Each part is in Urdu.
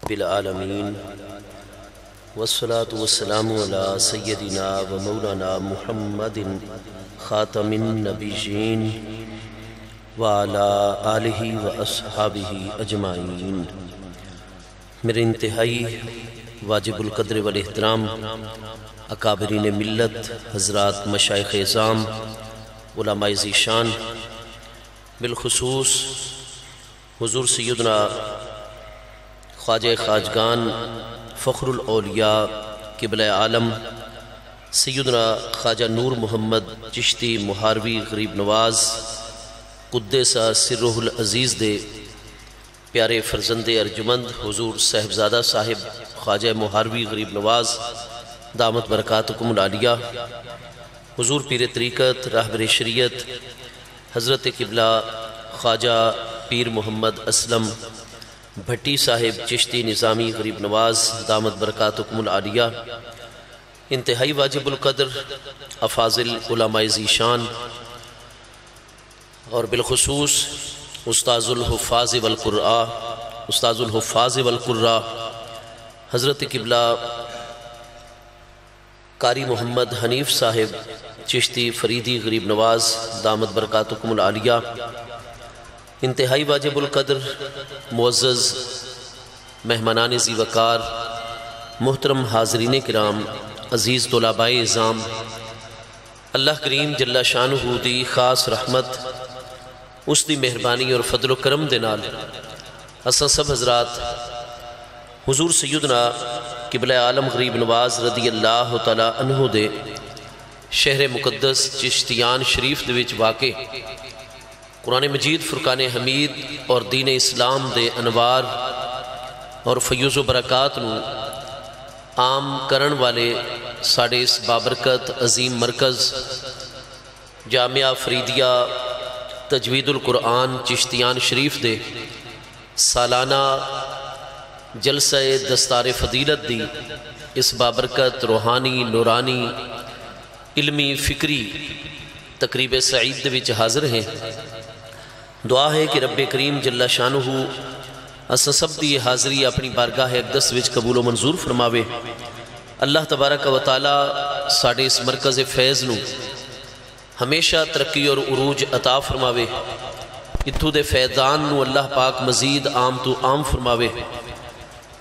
رب العالمین والصلاة والسلام علی سیدنا و مولانا محمد خاتم النبیین وعلی آلہ و اصحابہ اجمعین۔ میرے انتہائی واجب القدر والاحترام اکابرین ملت حضرات مشائخ اعظام علماء ذیشان، بالخصوص حضور سیدنا خواجہ خواجگان فخر الاولیاء قبلہ عالم سیدنا خواجہ نور محمد چشتی محاروی غریب نواز قدس سرہ العزیز دے پیارے فرزند ارجمند حضور صاحبزادہ صاحب خواجہ محاروی غریب نواز دامت برکاتکم العالیہ، حضور پیر طریقت راہبر شریعت حضرت قبلہ خواجہ پیر محمد اسلم بھٹی صاحب چشتی نظامی غریب نواز دامت برکاتکم العالیہ، انتہائی واجب القدر افاضل علماء ذیشان اور بالخصوص استاذ الحفاظ والقراء حضرت قبلہ قاری محمد حنیف صاحب چشتی فریدی غریب نواز دامت برکاتکم العالیہ، انتہائی واجب القدر معزز مہمانان ذی وقار، محترم حاضرین کرام، عزیز طلباء اعظام، اللہ کریم جل شانہ دی خاص رحمت اس دی مہربانی اور فضل و کرم دے نال اساں سب حضرات حضور سیدنا قبلہ عالم غریب نواز رضی اللہ تعالی عنہ دے شہر مقدس چشتیان شریف دے وچ واقع قرآن مجید فرقان حمید اور دین اسلام دے انوار اور فیوز و برکات نو عام کرن والے ساڑے اس بابرکت عظیم مرکز جامعہ فریدیہ تجوید القرآن چشتیان شریف دے سالانہ جلسہ دستار فضیلت دی اس بابرکت روحانی نورانی علمی فکری تقریب سعید دے وچ حاضر ہیں۔ دعا ہے کہ رب کریم جل شانہ اساں سب دی حاضری اپنی بارگاہ اقدس وچ قبول و منظور فرماوے۔ اللہ تبارک و تعالی ساڑے اس مرکز فیض نو ہمیشہ ترقی اور عروج عطا فرماوے، اتھو دے فیضان نو اللہ پاک مزید عام تو عام فرماوے،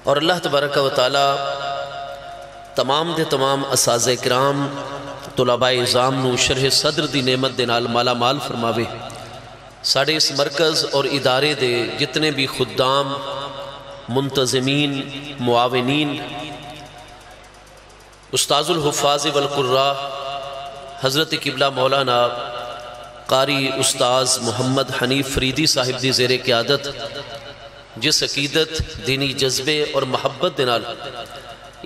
اور اللہ تبارک و تعالی تمام دے تمام اساتذہ کرام طلباء اعظام نو شرح صدر دی نعمت دے نال مالا مال فرماوے۔ ساڑے اس مرکز اور ادارے دے جتنے بھی خدام، منتظمین، معاونین، استاذ الحفاظ والقراء حضرت قبلہ مولانا قاری استاذ محمد حنیف فریدی صاحب دی زیر قیادت جس عقیدت دینی جذبے اور محبت دے نال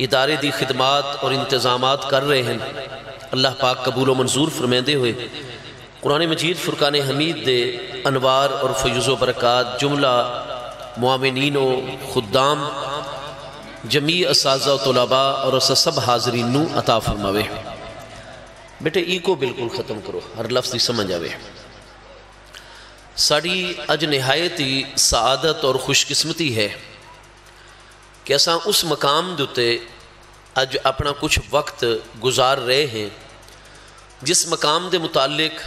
ادارے دی خدمات اور انتظامات کر رہے ہیں، اللہ پاک قبول و منظور فرمیندے ہوئے قرآن مجید فرقان حمید دے انوار اور فیوز و برکات جملہ معاونین و خدام جمیع اساتذہ و طلباء اور سب حاضرین نو عطا فرماوے۔ بیٹے ای کو بالکل ختم کرو، ہر لفظ دی سمجھ آوے۔ ساڑی اج نہایتی سعادت اور خوش قسمتی ہے کہ اساں اس مقام دوتے اج اپنا کچھ وقت گزار رہے ہیں جس مقام دے متعلق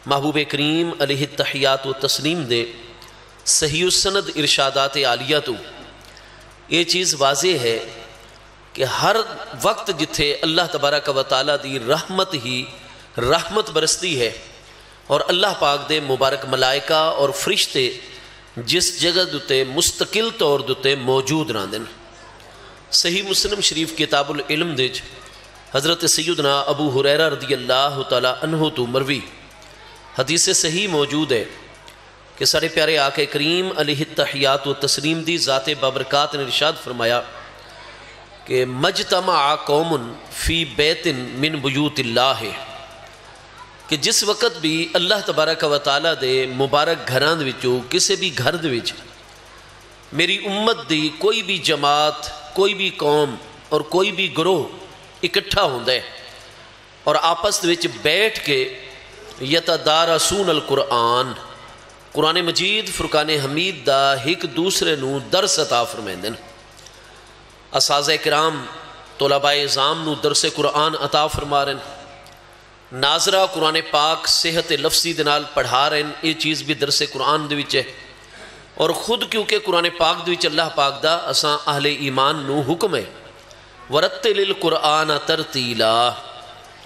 محبوب کریم علیہ التحیات و تسلیم دے صحیح السند ارشادات عالیہ تو یہ چیز واضح ہے کہ ہر وقت جتھے اللہ تبارک و تعالیٰ دی رحمت ہی رحمت برستی ہے اور اللہ پاک دے مبارک ملائکہ اور فرشتے جس جگہ دوتے مستقل طور دوتے موجود راندن۔ صحیح مسلم شریف کتاب العلم دے حضرت سیدنا ابو ہریرہ رضی اللہ تعالی عنہ تو مروی حدیث صحیح موجود ہے کہ سارے پیارے آقا کریم علیہ التحیات و تسلیم دی ذات بابرکات نے ارشاد فرمایا کہ مجتمع قوم فی بیت من بیوت اللہ، کہ جس وقت بھی اللہ تبارک و تعالیٰ دے مبارک گھران دے وچوں کسے بھی گھر دے وچ میری امت دی کوئی بھی جماعت، کوئی بھی قوم اور کوئی بھی گروہ اکٹھا ہوندہ ہے اور آپس دے وچ بیٹھ کے یتدارسون القرآن قرآن مجید فرقان حمید دا ایک دوسرے نو درس عطا فرمیندن۔ اساتذہ کرام طلباء اعظام نو درس قرآن عطا فرما رہے ہیں، ناظرہ قرآن پاک صحت لفظی دے نال پڑھا رہے ہیں، یہ چیز بھی درس قرآن دے وچ ہے۔ اور خود کیونکہ قرآن پاک دے وچ اللہ پاک دا اساں اہل ایمان نو حکم ہے ورتل القرآن ترتیلا،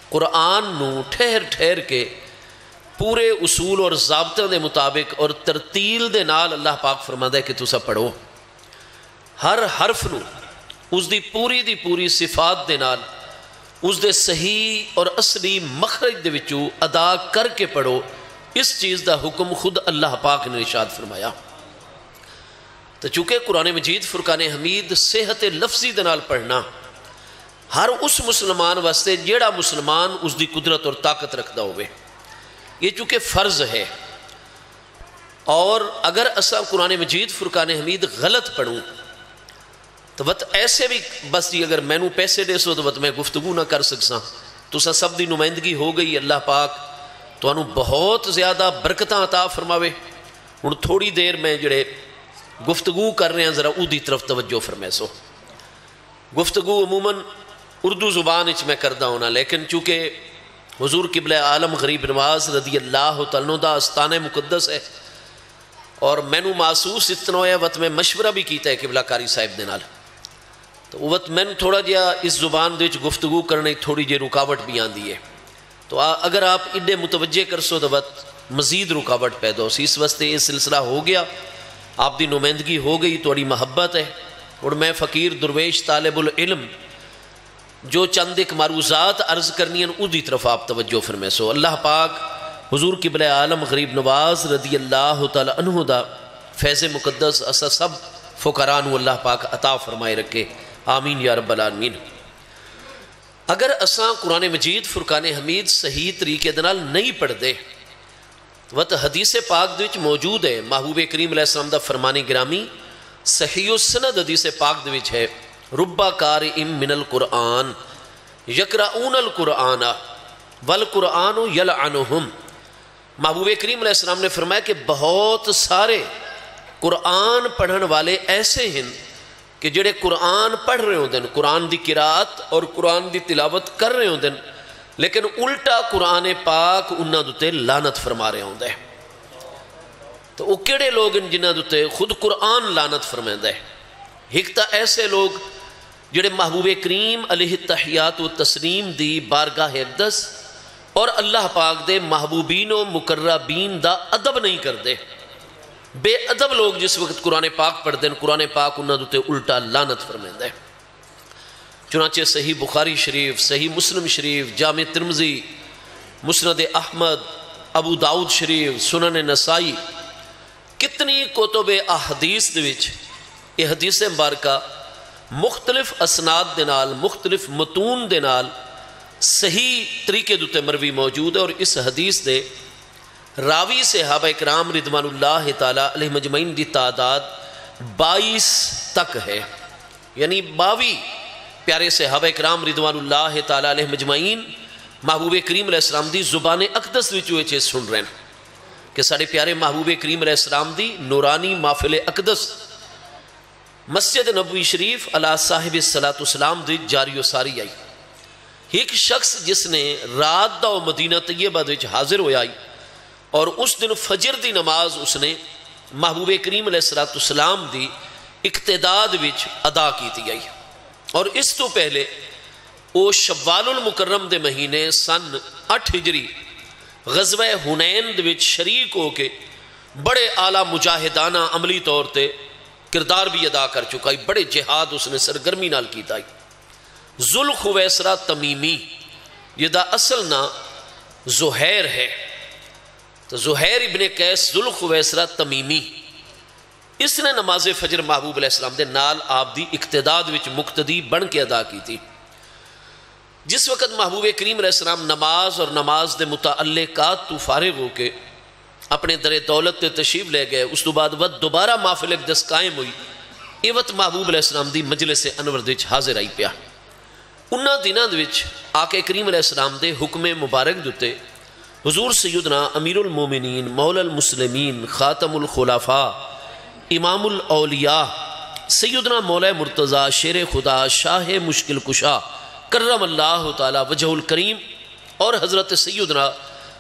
قرآن نو ٹھہر ٹھہر کے پورے اصول اور ضابطوں دے مطابق اور ترتیل دے نال اللہ پاک فرماتا ہے کہ تسا پڑھو، ہر حرف نو اس دی پوری صفات دے نال اس دے صحیح اور اصلی مخرج دے وچوں ادا کر کے پڑھو۔ اس چیز دا حکم خود اللہ پاک نے ارشاد فرمایا۔ تو چونکہ قرآن مجید فرقان حمید صحت لفظی دے نال پڑھنا ہر اس مسلمان واسطے جیڑا مسلمان اس دی قدرت اور طاقت رکھدا ہوئے، یہ چونکہ فرض ہے۔ اور اگر اسا قرآن مجید فرقان حمید غلط پڑھوں تو وقت ایسے بھی بس جی اگر مینوں پیسے دے سو تو وقت میں گفتگو نہ کر سکساں، تو سب دی نمائندگی ہو گئی، اللہ پاک تو انہوں بہت زیادہ برکتاں عطا فرماوے۔ ہن تھوڑی دیر میں جڑے گفتگو کر رہے ہیں ذرا او دی طرف توجہ فرمائے سو۔ گفتگو عموماً اردو زبان وچ میں کردا ہونا، لیکن چونکہ حضور قبلہ عالم غریب نواز رضی اللہ تعالیٰ دا آستانہ مقدس ہے اور مینوں محسوس اتنا ہویا وقت میں مشورہ بھی کیتا ہے قبلہ کاری صاحب دے نال، تو وقت میں تھوڑا جہا اس زبان دے وچ گفتگو کرنے تھوڑی جی رکاوٹ بھی آندی ہے، تو اگر آپ ایڈے متوجہ کر سو تو وقت مزید رکاوٹ پیدا ہو سی، اس واسطے یہ سلسلہ ہو گیا، آپ دی نمائندگی ہو گئی، تھوڑی محبت ہے۔ اور میں فقیر درویش طالب العلم جو چند ایک معروضات عرض کرنی ہیں او دی طرف آپ توجہ فرمائے سو۔ اللہ پاک حضور قبلہ عالم غریب نواز رضی اللہ تعالی عنہ دا فیض مقدس اسا سب فقران اللہ پاک عطا فرمائے رکھے، آمین یا رب العالمین۔ اگر اساں قرآن مجید فرقان حمید صحیح طریقے دے نال نہیں پڑھ دے وقت حدیث پاک دے وچ موجود ہے، محبوب کریم علیہ السلام دا فرمان گرامی صحیح السند حدیث پاک دے وچ ہے، ربا قارئ من القرآن یقرؤون القرآن والقرآن یلعنہم۔ محبوب کریم علیہ السلام نے فرمایا کہ بہت سارے قرآن پڑھن والے ایسے ہیں کہ جڑے قرآن پڑھ رہے ہوندے، قرآن دی قرات اور قرآن دی تلاوت کر رہے ہوندے، لیکن الٹا قرآن پاک انہاں دے لعنت فرما رہے ہوندے۔ تو وہ کیڑے لوگ ہیں جنہاں دے خود قرآن لعنت فرمائندا ہے؟ ایک تا ایسے لوگ جڑے محبوب کریم علیہ التحیات و تسلیم دی بارگاہ اقدس اور اللہ پاک دے محبوبین و مقربین دا ادب نہیں کردے، بے ادب لوگ جس وقت قرآن پاک پڑھ دیں قرآن پاک انہاں دے الٹا لعنت فرمائندا ہے۔ چنانچہ صحیح بخاری شریف، صحیح مسلم شریف، جامع ترمذی، مسند احمد، ابو داؤد شریف، سنن نسائی، کتنی کتب احادیث دے وچ یہ حدیث مبارکہ مختلف اسناد دے نال مختلف متون دے نال صحیح طریقے دوتے مروی موجود ہے، اور اس حدیث دے راوی صحابہ اکرام رضوان اللہ تعالیٰ علیہ مجمعین دی تعداد 22 تک ہے، یعنی 22 پیارے صحابہ اکرام رضوان اللہ تعالیٰ علیہ مجمعین محبوب کریم علیہ السلام دی زبان اقدس وچ یہ چیز سن رہے ہیں کہ سارے پیارے محبوب کریم علیہ السلام دی نورانی محفل اقدس مسجد نبوی شریف علی صاحب الصلاۃ والسلام دی جاری و ساری آئی۔ ایک شخص جس نے رات دا مدینہ طیبہ وچ حاضر ہویا آئی اور اس دن فجر دی نماز اس نے محبوب کریم علیہ الصلاۃ والسلام دی اقتداد وچ ادا کیتی آئی، اور اس تو پہلے وہ شوال المکرم دے مہینے سن 8 ہجری غزوہ حنین دے وچ شریک ہو کے بڑے اعلیٰ مجاہدانہ عملی طور تے کردار بھی ادا کر چکا ہے، بڑے جہاد اس نے سرگرمی نال کیتا ہے۔ ذوالخویسرہ تمیمی، یہ دا اصل نا زہیر ہے، تو زہیر ابن قیس ذوالخویسرہ تمیمی، اس نے نماز فجر محبوب علیہ السلام دے نال آپ دی اقتداد وچ مقتدی بن کے ادا کی تھی۔ جس وقت محبوب کریم علیہ السلام نماز اور نماز دے متعلقات تو فارغ ہو کے اپنے در دولت تے تشریف لے گئے، اس تو بعد وقت دوبارہ محفل اقدس قائم ہوئی، یہ وقت محبوب علیہ السلام دی مجلس انور دے حاضر آئی پیا۔ انہاں دنوں دے وچ آقا کریم علیہ السلام دے حکم مبارک دتے حضور سیدنا امیر المومنین مولا المسلمین خاتم الخلفاء امام الاولیاء سیدنا مولا مرتضیٰ شیر خدا شاہ مشکل کشا کرم اللہ تعالی وجہ الکریم اور حضرت سیدنا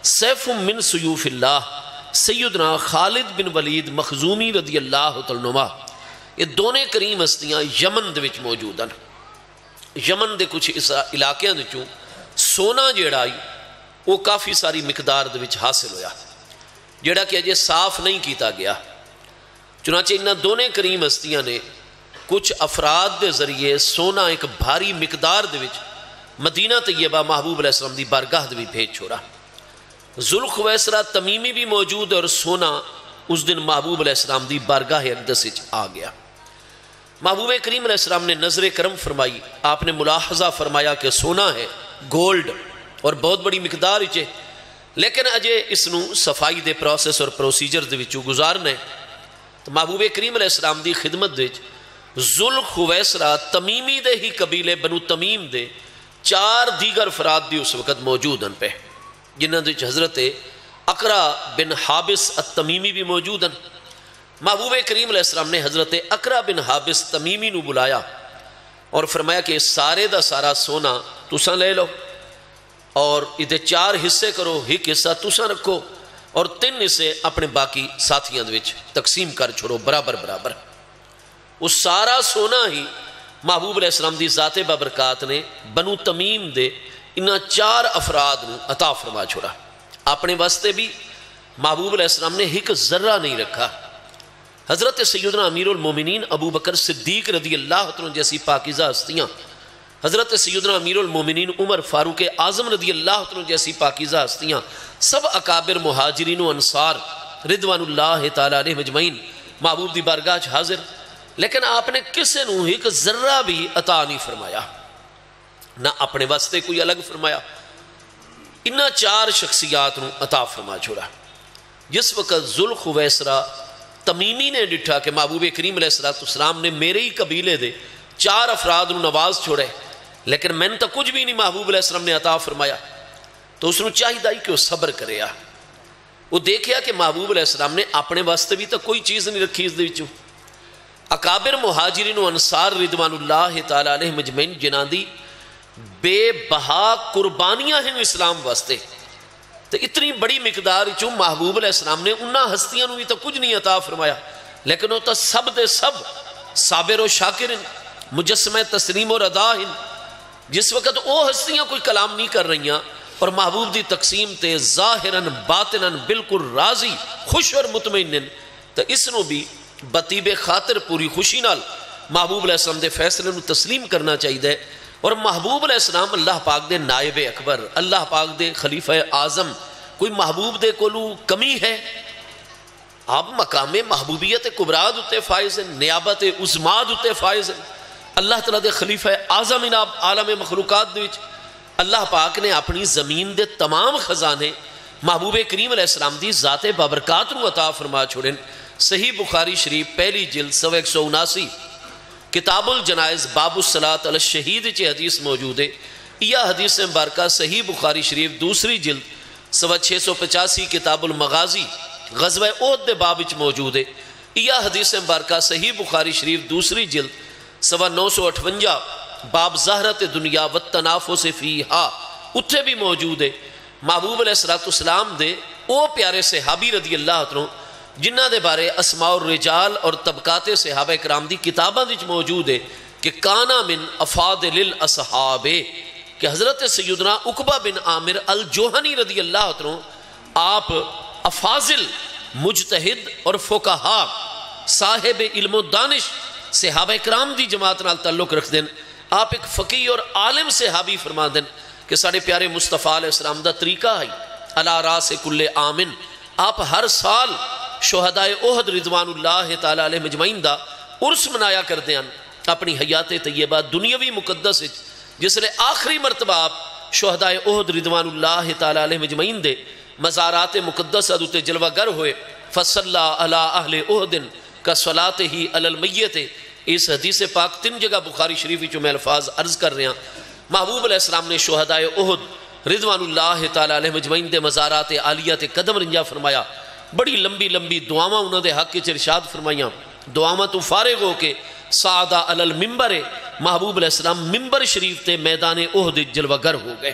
سیف من سیوف اللہ سیدنا خالد بن ولید مخزومی رضی اللہ تعالی عنہ، یہ دونے کریم ہستیاں یمن دے وچ موجود ہیں۔ یمن دے کچھ اس علاقیاں دے چوں سونا جیڑا آئی وہ کافی ساری مقدار دے وچ حاصل ہویا، جیڑا کہ اجے صاف نہیں کیتا گیا۔ چنانچہ انہاں دونے کریم ہستیاں نے کچھ افراد دے ذریعے سونا ایک بھاری مقدار دے وچ مدینہ طیبہ محبوب علیہ السلام دی بارگاہ دے وچ بھیج چھوڑا۔ ذوالخویسرہ تمیمی بھی موجود اور سونا اس دن محبوب علیہ السلام دی بارگاہ اقدس وچ آ گیا۔ محبوب کریم علیہ السلام نے نظر کرم فرمائی، آپ نے ملاحظہ فرمایا کہ سونا ہے، گولڈ اور بہت بڑی مقدار وچ، لیکن اجے اس نو صفائی دے پروسیس اور پروسیجر دے وچوں گزارنا ہے۔ تو محبوب کریم علیہ السلام دی خدمت دے ذوالخویسرہ تمیمی دے ہی قبیلے بنو تمیم دے 4 دیگر افراد بھی اس وقت موجود ہیں پہ، جنہاں دے حضرت اقرا بن حابس التمیمی بھی موجود ہیں۔ محبوب کریم علیہ السلام نے حضرت اقرا بن حابس تمیمی نو بلایا اور فرمایا کہ سارے دا سارا سونا تساں لے لو اور ادھے 4 حصے کرو، ایک حصہ تساں رکھو اور 3 حصے اپنے باقی ساتھیاں دے وچ تقسیم کر چھوڑو برابر برابر۔ وہ سارا سونا ہی محبوب علیہ السلام دی ذات بابرکات نے بنو تمیم دے انہاں 4 افراد نو عطا فرما چھوڑا۔ اپنے واسطے بھی محبوب علیہ السلام نے ایک ذرہ نہیں رکھا۔ حضرت سیدنا امیر المومنین ابو بکر صدیق رضی اللہ عنہ جیسی پاکیزہ ہستیاں، حضرت سیدنا امیر المومنین عمر فاروق اعظم رضی اللہ عنہ جیسی پاکیزہ ہستیاں، سب اکابر مہاجرین و انصار رضوان اللہ تعالی علیہ مجمعین محبوب دی بارگاہ حاضر، لیکن آپ نے کسے نو ایک ذرہ بھی عطا نہیں فرمایا، نہ اپنے واسطے کوئی الگ فرمایا، انہاں 4 شخصیات نو عطا فرما چھوڑا۔ جس وقت ذوالخویسرہ تمیمی نے ڈٹھا کہ محبوب کریم علیہ السلام نے میرے ہی قبیلے دے 4 افراد نو نواز چھوڑے، لیکن میں نے تو کچھ بھی نہیں محبوب علیہ السلام نے عطا فرمایا، تو اس نے چاہیے کہ وہ صبر کرے۔ وہ دیکھیا کہ محبوب علیہ السلام نے اپنے واسطے بھی تو کوئی چیز نہیں رکھی اس دے وچوں۔ اکابر مہاجرین و انصار رضوان اللہ تعالی علیہ مجمعین جنہاں دی بے بہا قربانیاں ہیں اسلام واسطے، تو اتنی بڑی مقدار چوں محبوب علیہ السلام نے انہاں ہستیاں نو بھی تو کچھ نہیں عطا فرمایا، لیکن وہ تو سب دے سب صابر و شاکر ہیں، مجسمہ تسلیم و رضا ہیں۔ جس وقت وہ ہستیاں کوئی کلام نہیں کر رہی ہیں اور محبوب دی تقسیم تے ظاہراً باطناً بالکل راضی خوش اور مطمئن، تو اس نو بھی بطیب خاطر پوری خوشی نال محبوب علیہ السلام دے فیصلے نو تسلیم کرنا چاہیے۔ اور محبوب علیہ السلام اللہ پاک دے نائب اکبر، اللہ پاک دے خلیفہ اعظم، کوئی محبوب دے کولو کمی ہے؟ آپ مقام محبوبیت کبریٰ دوتے فائز ہیں، نیابت عظمیٰ دوتے فائز ہیں۔ اللہ تعالیٰ دے خلیفہ اعظم اناب عالم مخلوقات دے وچ اللہ پاک نے اپنی زمین دے تمام خزانے محبوب کریم علیہ السلام دی ذات بابرکات نو عطا فرما چھوڑیں۔ صحیح بخاری شریف پہلی جلد 179 کتاب الجنائز باب الصلاۃ علی الشہید چی حدیث موجود ہے۔ یہ حدیث مبارکہ صحیح بخاری شریف دوسری جلد 685 کتاب المغازی غزوہ احد دے باب وچ موجود ہے۔ یہ حدیث مبارکہ صحیح بخاری شریف دوسری جلد 958 باب زہرت دنیا والتنافس فیہا اتھے بھی موجود ہے۔ محبوب علیہ السلام دے او پیارے صحابی رضی اللہ عنہ جنہ دے بارے اسماء الرجال اور طبقات صحابہ کرام دی کتاباں وچ موجود ہے کہ کانا من افاضل الاصحاب، کہ حضرت سیدنا عقبہ بن عامر الجوہنی رضی اللہ عنہ آپ افاضل مجتہد اور فقہا صاحب علم و دانش صحابہ کرام دی جماعت نال تعلق رکھ دیں۔ آپ ایک فقیہ اور عالم صحابی فرما دیں کہ ساڑھے پیارے مصطفیٰ علیہ السلام دا طریقہ ہے علی راس کل آمن، آپ ہر سال شہدائے احد رضوان اللہ تعالی علیہ مجمعین دا عرس منایا کر دیں اپنی حیات طیبہ دنیاوی مقدس جس لئے آخری مرتبہ آپ شہدائے احد رضوان اللہ تعالی علیہ مجمعین دے مزارات مقدس دوتے جلوہ گر ہوئے فصلہ علی اہل احد کا صلاۃ ہی علی المیت۔ اس حدیث پاک 3 جگہ بخاری شریفی جو میں الفاظ عرض کر رہے ہیں۔ محبوب علیہ السلام نے شہدائے احد رضوان اللہ تعالی علیہ مجمعین دے مزارات عالیہ تے قدم رنجا فرمایا، بڑی لمبی لمبی دعاواں انہوں نے حق کے ارشاد فرمائیاں، دعاواں تو فارغ ہو کے سعدہ علی المنبر، محبوب علیہ السلام ممبر شریف تے میدان احد جلوہ گر ہو گئے۔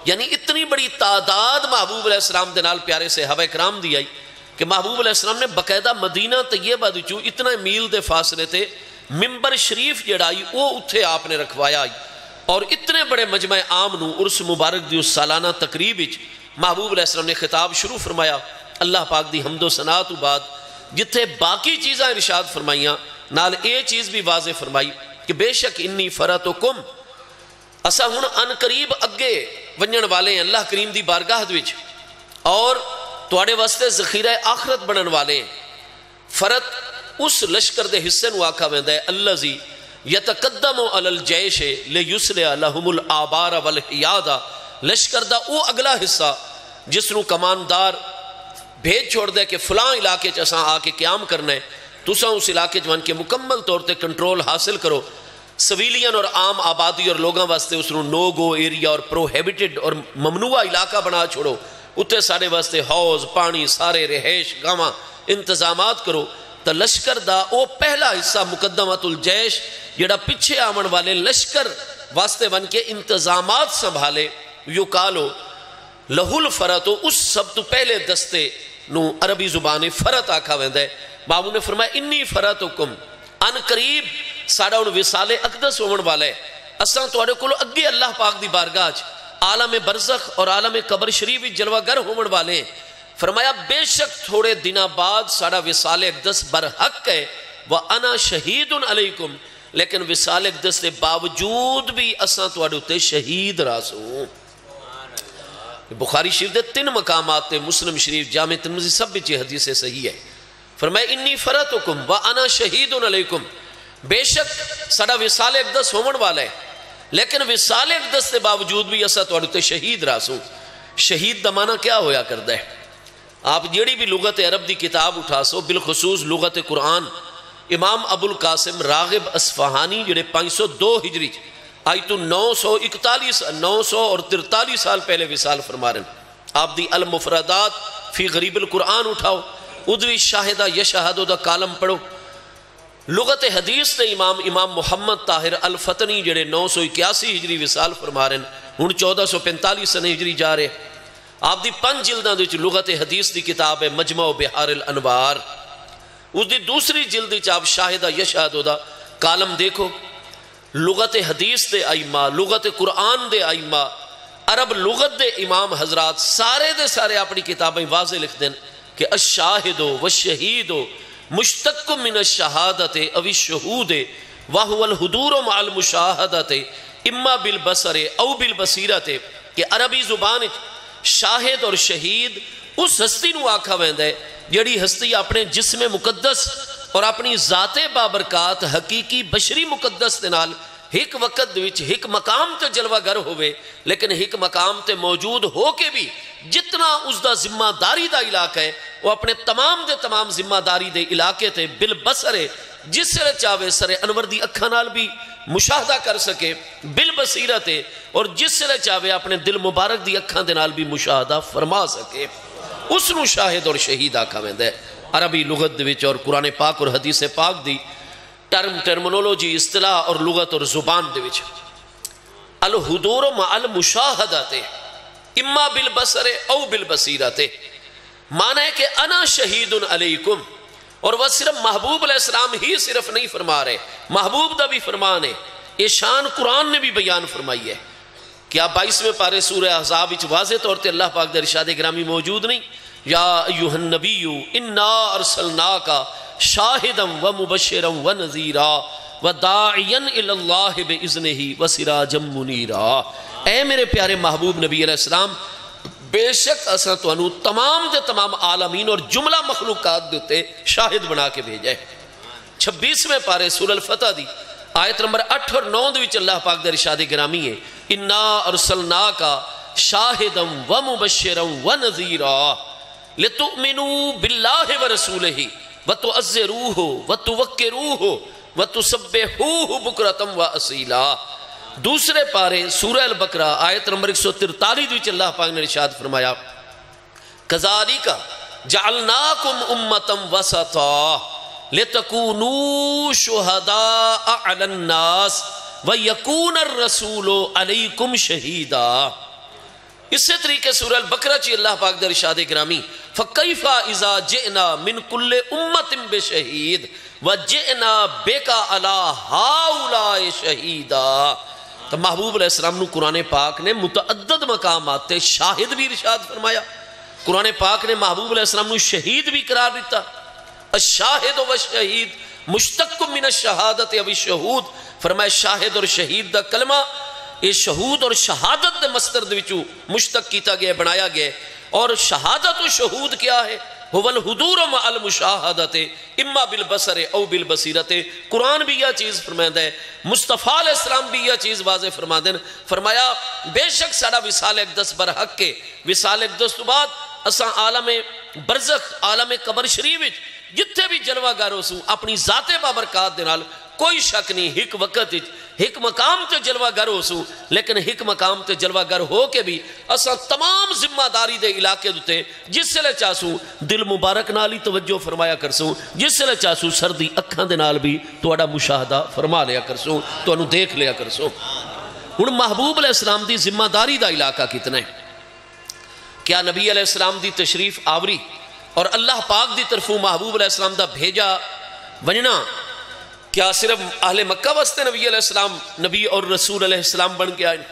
یعنی اتنی بڑی تعداد محبوب علیہ السلام دے نال پیارے صحابہ کرام دی آئی کہ محبوب علیہ السلام نے باقاعدہ مدینہ طیبہ دی چوں اتنا میل دے فاصلے تے ممبر شریف جڑائی وہ اتھے آپ نے رکھوایا آئی، اور اتنے بڑے مجمع عام نو عرس مبارک دی اس سالانہ تقریب وچ محبوب علیہ السلام نے خطاب شروع فرمایا۔ اللہ پاک دی حمد و ثنا تو بعد جتھے باقی چیزاں ارشاد فرمائیاں نال اے چیز بھی واضح فرمائی کہ بے شک انی فراتکم، اسا ہن ان قریب اگے ونجن والے ہیں اللہ کریم دی بارگاہ وچ، اور تواڈے واسطے ذخیرہ آخرت بنن والے ہیں۔ فرت اس لشکر دے حصے نو آکھا ویندا ہے الذی یتقدم علی الجیش لیسلع لهم الآبار والحیاد، لشکر دا او اگلا حصہ جس نو کماندار بھیج چھوڑ دے کہ فلاں علاقے چ اساں آ کے قیام کرنا ہے، تساں اس علاقے جوان کے مکمل طور تے کنٹرول حاصل کرو، سویلین اور عام آبادی اور لوگاں واسطے اس نو نو گو ایریا اور پروہیبٹڈ اور ممنوع علاقہ بنا چھوڑو، اتنے سارے واسطے حوض پانی سارے رہائش گاواں انتظامات کرو۔ تو لشکر دا او پہلا حصہ مقدمۃ الجیش جڑا پیچھے آمن والے لشکر واسطے بن کے انتظامات سنبھالے، یو کالو لہو الفرت، اس سب تو پہلے دستے نو عربی زبان فرت آکھا ویندا ہے۔ بابو نے فرمایا انی فراتکم، ان قریب ساڑا ان وصال اقدس ہومن والا ہے، اساں تواڈے کولو اگے اللہ پاک دی بارگاہ چ عالم برزخ اور عالم قبر شریف جلوہ گر ہومن والے ہیں۔ فرمایا بے شک تھوڑے دنہ بعد ساڑا وصال اقدس برحق ہے، وَأَنَا شَهِيدٌ عَلَيْكُمْ، لیکن وصال اقدس کے باوجود بھی اساں تواڈے تے شہید راسوں۔ بخاری شریف دے 3 مقامات تے مسلم شریف جامع ترمذی سب بچے حدیث صحیح ہے۔ فرمایا انی فراتکم وَأَنَا شَهِيدٌ عَلَيْكُمْ، بے شک ساڑا وصال اقدس ہومن والا ہے، لیکن وصال اقدس کے باوجود بھی اساں تواڈے تے شہید راسوں۔ شہید دا معنی کیا ہویا کردا ہے؟ آپ جیڑی بھی لغت عرب دی کتاب اٹھا سو، بالخصوص لغت قرآن، امام ابو القاسم راغب اصفہانی جڑے 502 ہجری آئی تو 943 سال پہلے وصال فرما رہے ہیں۔ آپ دی المفردات فی غریب القرآن اٹھاؤ، ادوی شاہدہ یشہدو دا کالم پڑھو۔ لغت حدیث دے امام محمد طاہر الفتنی جڑے 981 ہجری وصال فرما رہے ہیں، ہن 1445 سنے ہجری جا رہے ہیں۔ آپ دی 5 جلداں دے لغت حدیث دی کتاب ہے مجمع بحار الانوار، اس دی دوسری جلد وچ آپ شاہدہ یشہدو دا کالم دیکھو۔ لغت حدیث دے ائمہ، لغت قرآن دے ائمہ، عرب لغت دے امام حضرات سارے دے سارے اپنی کتابیں واضح لکھ دیں کہ الشاہد والشہید مشتق من الشہادت او الشہود وہو الحضور مع المشاہدت اما بالبصر او بالبصیرت، کہ عربی زبان شاہد اور شہید اس ہستی نو آکھا ویندا ہے جڑی ہستی اپنے جسم مقدس اور اپنی ذات بابرکات حقیقی بشری مقدس دے نال ایک وقت وچ ایک مقام تے جلوہ گر ہوئے، لیکن ایک مقام تے موجود ہو کے بھی جتنا اس دا ذمہ داری دا علاقہ ہے وہ اپنے تمام ذمہ داری دے علاقے تے بالبصر جس سے چاہے سر انور دی اکھاں نال بھی مشاہدہ کر سکے، بالبصیرت اور جس سے چاہے اپنے دل مبارک دی اکھاں دے نال بھی مشاہدہ فرما سکے، اس نو شاہد اور شہید آکھا ویندا ہے۔ عربی لغت وچ اور قرآن پاک اور حدیث پاک دی ٹرمنولوجی اصطلاح اور لغت اور زبان دے وچ الحضور مع المشاہدت اما بالبصر او بالبصیرت، معنی ہے کہ انا شہید علیکم، اور وہ صرف محبوب علیہ السلام ہی صرف نہیں فرما رہے، محبوب دا بھی فرمان ہے، یہ شان قرآن نے بھی بیان فرمائی ہے۔ کیا 22ویں پارے سورہ احزاب وچ واضح طور تے اللہ پاک دے ارشاد گرامی موجود نہیں؟ یا ایھا النبی انا ارسلناک شاہدا ومبشرا ونذیرا وداعیا الی اللہ باذنہ وسراجا منیرا، اے میرے پیارے محبوب نبی علیہ السلام، بے شک اساں تانوں تمام دے تمام عالمین اور جملہ مخلوقات دیتے شاہد بنا کے بھیجا ہے۔ 26ویں پارے سورہ الفتح دی آیت نمبر 8 اور 9 دے وچ اللہ پاک دے ارشاد گرامی ہے انا ارسلناک شاہدا ومبشرا ونذیرا لتؤمنوا باللہ ورسولہ وتعزروہ وتوقروہ وتسبحوہ بکرۃ واصیلا۔ دوسرے پارے سورہ البقرہ آیت نمبر 143 وچ اللہ پاک نے ارشاد فرمایا کذالک جعلناکم امۃ وسطا لِتَكُونُوا شُهَدَاءَ عَلَى النَّاسِ وَيَكُونَ الرَّسُولُ عَلَيْكُمْ شَهِيدًا۔ اسی طریقے سورہ البقرہ چی اللہ پاک در ارشاد گرامی فَكَيْفَ إِذَا جِئْنَا مِن كُلِّ أُمَّةٍ بِشَهِيدٍ وَجِئْنَا بِكَ عَلَى هَؤُلَاءِ شَهِيدًا۔ تو محبوب علیہ السلام نو قرآن پاک نے متعدد مقامات تے شاہد بھی ارشاد فرمایا، قرآن پاک نے محبوب علیہ السلام نو شہید بھی قرار دیتا۔ الشاہد و شہید مشتق من الشہادت او الشہود، فرمایا شاہد اور شہید دا کلمہ یہ شہود اور شہادت دے مصدر دے وچوں مشتق کیتا گیا، بنایا گیا۔ اور شہادت و شہود کیا ہے؟ هو الحضور مع المشاہدت اما بالبصر او بالبصیرت۔ قرآن بھی یہ چیز فرمائے ہے، مصطفیٰ علیہ السلام بھی یہ چیز واضح فرما دیں، فرمایا بے شک سارا وصال اقدس برحق کے، وصال اقدس تو بعد اساں عالم برزخ عالم قبر شریف جتھے بھی جلوہ گر ہو سوں اپنی ذات بابرکات دے نال کوئی شک نہیں، ہک وقت ہک مقام تے جلوہ گر ہو سوں، لیکن ہک مقام تے جلوہ گر ہو کے بھی اساں تمام ذمہ داری دے علاقے دوتے جس سے لے چاہسوں دل مبارک نالی توجہ فرمایا کرسوں، جس سے لے چاہسوں سردی اکھاں دے نال بھی توڑا مشاہدہ فرما لیا کرسوں، تو انہوں دیکھ لیا کرسوں۔ ان محبوب علیہ السلام دی ذمہ داری دا علاقہ کتنا ہے؟ کیا نبی علیہ السلام دی تشریف آوری اور اللہ پاک دی طرفوں محبوب علیہ السلام دا بھیجا وننا کیا صرف اہل مکہ واسطے نبی علیہ السلام نبی اور رسول علیہ السلام بن کے آئیں؟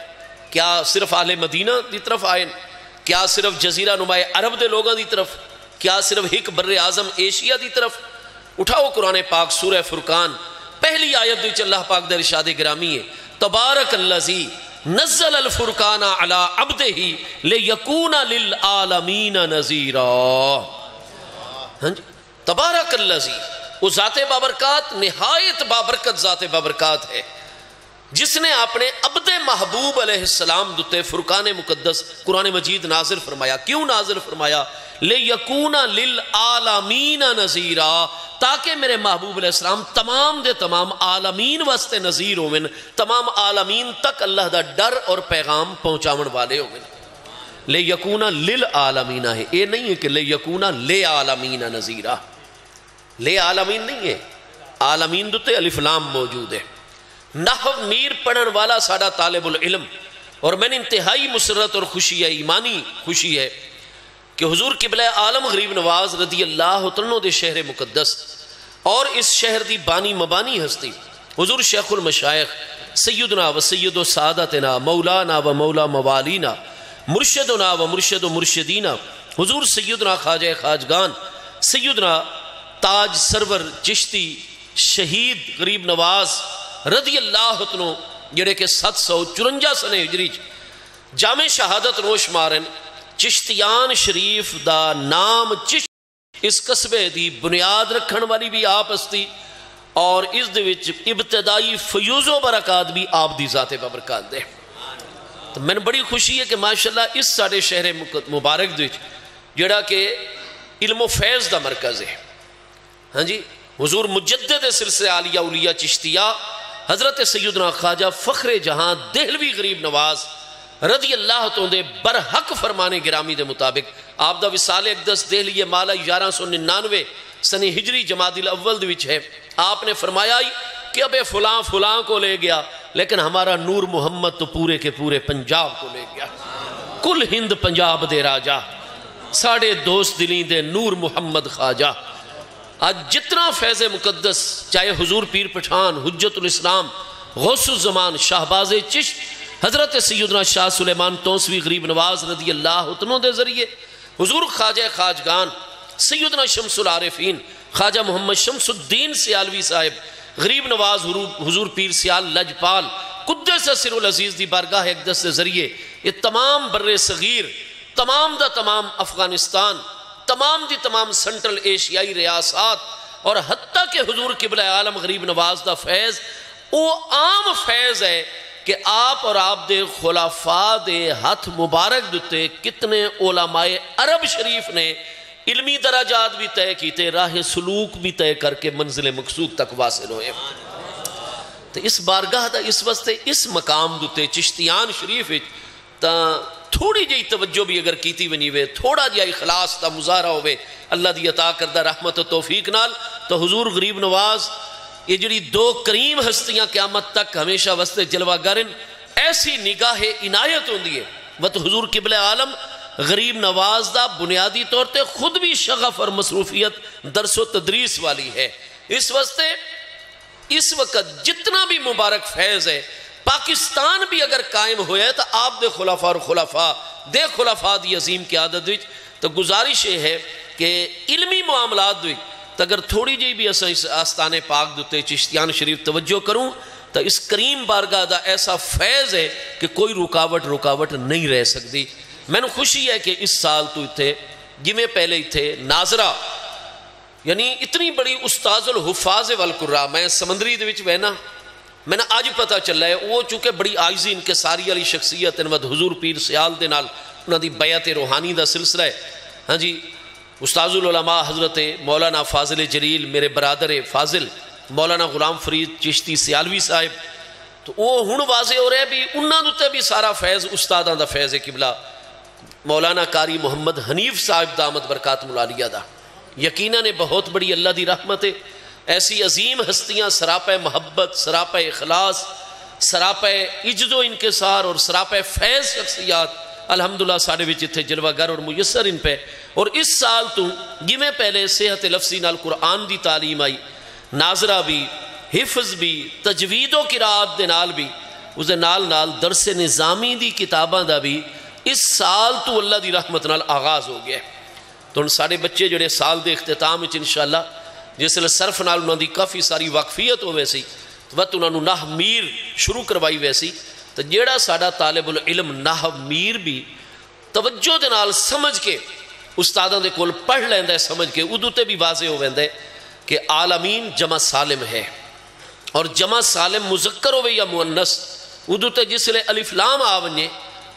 کیا صرف اہل مدینہ دی طرف آئیں؟ کیا صرف جزیرہ نمائے عرب دے لوگاں دی طرف؟ کیا صرف ہک بر اعظم ایشیا دی طرف؟ اٹھاؤ قرآن پاک سورہ فرقان پہلی آیت دی اللہ پاک در ارشاد گرامی ہے تبارک اللذی نزل الفرقان علی عبدہ لیکون للعالمین نذیرا۔ تبارک اللذی، وہ ذات بابرکات نہایت بابرکت ذات بابرکات ہے جس نے اپنے عبد محبوب علیہ السلام دوتے فرقان مقدس قرآن مجید نازل فرمایا۔ کیوں نازل فرمایا؟ لیکون للعالمین نذیرا، تاکہ میرے محبوب علیہ السلام تمام دے تمام عالمین واسطے نذیر ہوئن، تمام عالمین تک اللہ دا ڈر اور پیغام پہنچاون والے ہوئن۔ لیکون للعالمین ہے، یہ نہیں ہے کہ لیکون لعالمین نذیرا، لے عالمین نہیں ہے، عالمین دوتے الف لام موجود ہے۔ نحو میر پڑھن والا ساڑا طالب العلم، اور میں نے انتہائی مسرت اور خوشی ہے، ایمانی خوشی ہے کہ حضور قبلہ عالم غریب نواز رضی اللہ عنہ دے شہر مقدس اور اس شہر دی بانی مبانی ہستی حضور شیخ المشائخ سیدنا و سید و سعادتنا مولانا و مولا موالینا مرشدنا و مرشد و مرشدینا حضور سیدنا خواجہ خواجگان سیدنا تاج سرور چشتی شہید غریب نواز رضی اللہ عنہ جڑے کہ 754 سنے ہجری جامع شہادت روش مارن چشتیان شریف دا نام چشت اس قصبے دی بنیاد رکھن والی بھی آپ استی اور اس دے وچ ابتدائی فیوز و برکات بھی آپ دی ذات بابرکات دے۔ تو میں نے بڑی خوشی ہے کہ ماشاءاللہ اس ساڑے شہر مبارک دے جڑا کہ علم و فیض دا مرکز ہے۔ ہاں جی، حضور مجدد سلسلہ عالیہ اولیاء چشتیہ حضرت سیدنا خواجہ فخر جہاں دہلوی غریب نواز رضی اللہ تو دے برحق فرمانے گرامی دے مطابق آپ دا وصال اقدس دہلی مالا 1199 سنی ہجری جمادی الاول دوچ ہے۔ آپ نے فرمایا کہ اب فلاں فلاں کو لے گیا لیکن ہمارا نور محمد تو پورے کے پورے پنجاب کو لے گیا، کل ہند پنجاب دے راجہ ساڑھے دوست دلیں دے نور محمد خواجہ۔ آج جتنا فیض مقدس چاہے حضور پیر پٹھان حجت الاسلام غوث الزمان شہباز چشت حضرت سیدنا شاہ سلیمان تونسوی غریب نواز رضی اللہ عنہ دے ذریعے حضور خواجہ خواجگان سیدنا شمس العارفین خواجہ محمد شمس الدین سیالوی صاحب غریب نواز حضور پیر سیال لجپال قدس سر العزیز دی بارگاہ اقدس دے ذریعے یہ تمام بر صغیر تمام دا تمام افغانستان تمام دی تمام سنٹرل ایشیائی ریاست اور حتیٰ کہ حضور قبلہ عالم غریب نواز دا فیض وہ عام فیض ہے کہ آپ اور آپ دے خلافاء دے ہاتھ مبارک دوتے کتنے علماء عرب شریف نے علمی درجات بھی طے کیتے، راہ سلوک بھی طے کر کے منزل مقصود تک واصل ہوئے۔ تو اس بارگاہ دا اس واسطے اس مقام دوتے چشتیان شریف تا تھوڑی جی توجہ بھی اگر کیتی ونی وے، تھوڑا جہا اخلاص دا مظاہرہ ہوئے اللہ دی عطا کردہ رحمت و توفیق نال، تو حضور غریب نواز یہ جڑی دو کریم ہستیاں قیامت تک ہمیشہ واسطے جلوہ گرن، ایسی نگاہ عنایت ہوندی ہے۔ وقت حضور قبلہ عالم غریب نواز دا بنیادی طور تے خود بھی شغف اور مصروفیت درس و تدریس والی ہے۔ اس واسطے اس وقت جتنا بھی مبارک فیض ہے پاکستان بھی اگر قائم ہویا ہے تو آپ دے خلفاء اور خلفاء دی عظیم قیادت وچ تو گزارش یہ ہے کہ علمی معاملات دوئی تو اگر تھوڑی جی بھی اس آستان پاک دوتے چشتیان شریف توجہ کروں تو اس کریم بارگاہ دا ایسا فیض ہے کہ کوئی رکاوٹ نہیں رہ سکتی۔ میں نے خوشی ہے کہ اس سال تو تھے جمیں پہلے تھے ناظرہ، یعنی اتنی بڑی استاذ الحفاظ والقراء، میں سمندری دے وچ وینا میں نے آج پتہ چل رہا ہے وہ چونکہ بڑی عاجزی انکساری والی شخصیت ان حضور پیر سیال دے نال انہاں دی بیعت روحانی دا سلسلہ ہے۔ ہاں جی، استاذ العلماء حضرت مولانا فاضل جلیل میرے برادر فاضل مولانا غلام فرید چشتی سیالوی صاحب، تو وہ ہن واضح ہو رہے بھی انہاں دوتے بھی سارا فیض استاداں دا فیض ہے۔ قبلہ مولانا قاری محمد حنیف صاحب دامت برکاتہم العالیہ دا یقیناً بہت بڑی اللہ دی رحمت ہے۔ ایسی عظیم ہستیاں سراپہ محبت، سراپہ اخلاص، سراپہ عجز و انکسار اور سراپہ فیض شخصیات الحمدللہ ساڑھے وچ اتھے جلوہ گر اور میسر ان پہ۔ اور اس سال تو جمیں پہلے صحت لفظی نال قرآن دی تعلیم آئی، ناظرہ بھی، حفظ بھی، تجوید و قرآت دے نال بھی، اس دے نال درس نظامی دی کتاباں دا بھی اس سال تو اللہ دی رحمت نال آغاز ہو گیا ہے۔ تو ان سارے بچے جڑے سال دے اختتام وچ انشاءاللہ جس لئے صرف نال انہوں دی کافی ساری واقفیت ہو ویسی وقت انہوں نے نحو میر شروع کروائی ویسی، تو جیڑا ساڑا طالب العلم نحو میر بھی توجہ دے نال سمجھ کے استاداں دے کول پڑھ لیندہ ہے، سمجھ کے ادھو تے بھی واضح ہو ویندہ ہے کہ عالمین جمع سالم ہے، اور جمع سالم مذکر ہوئے یا مؤنث ادھو تے جس لئے الف لام آونیے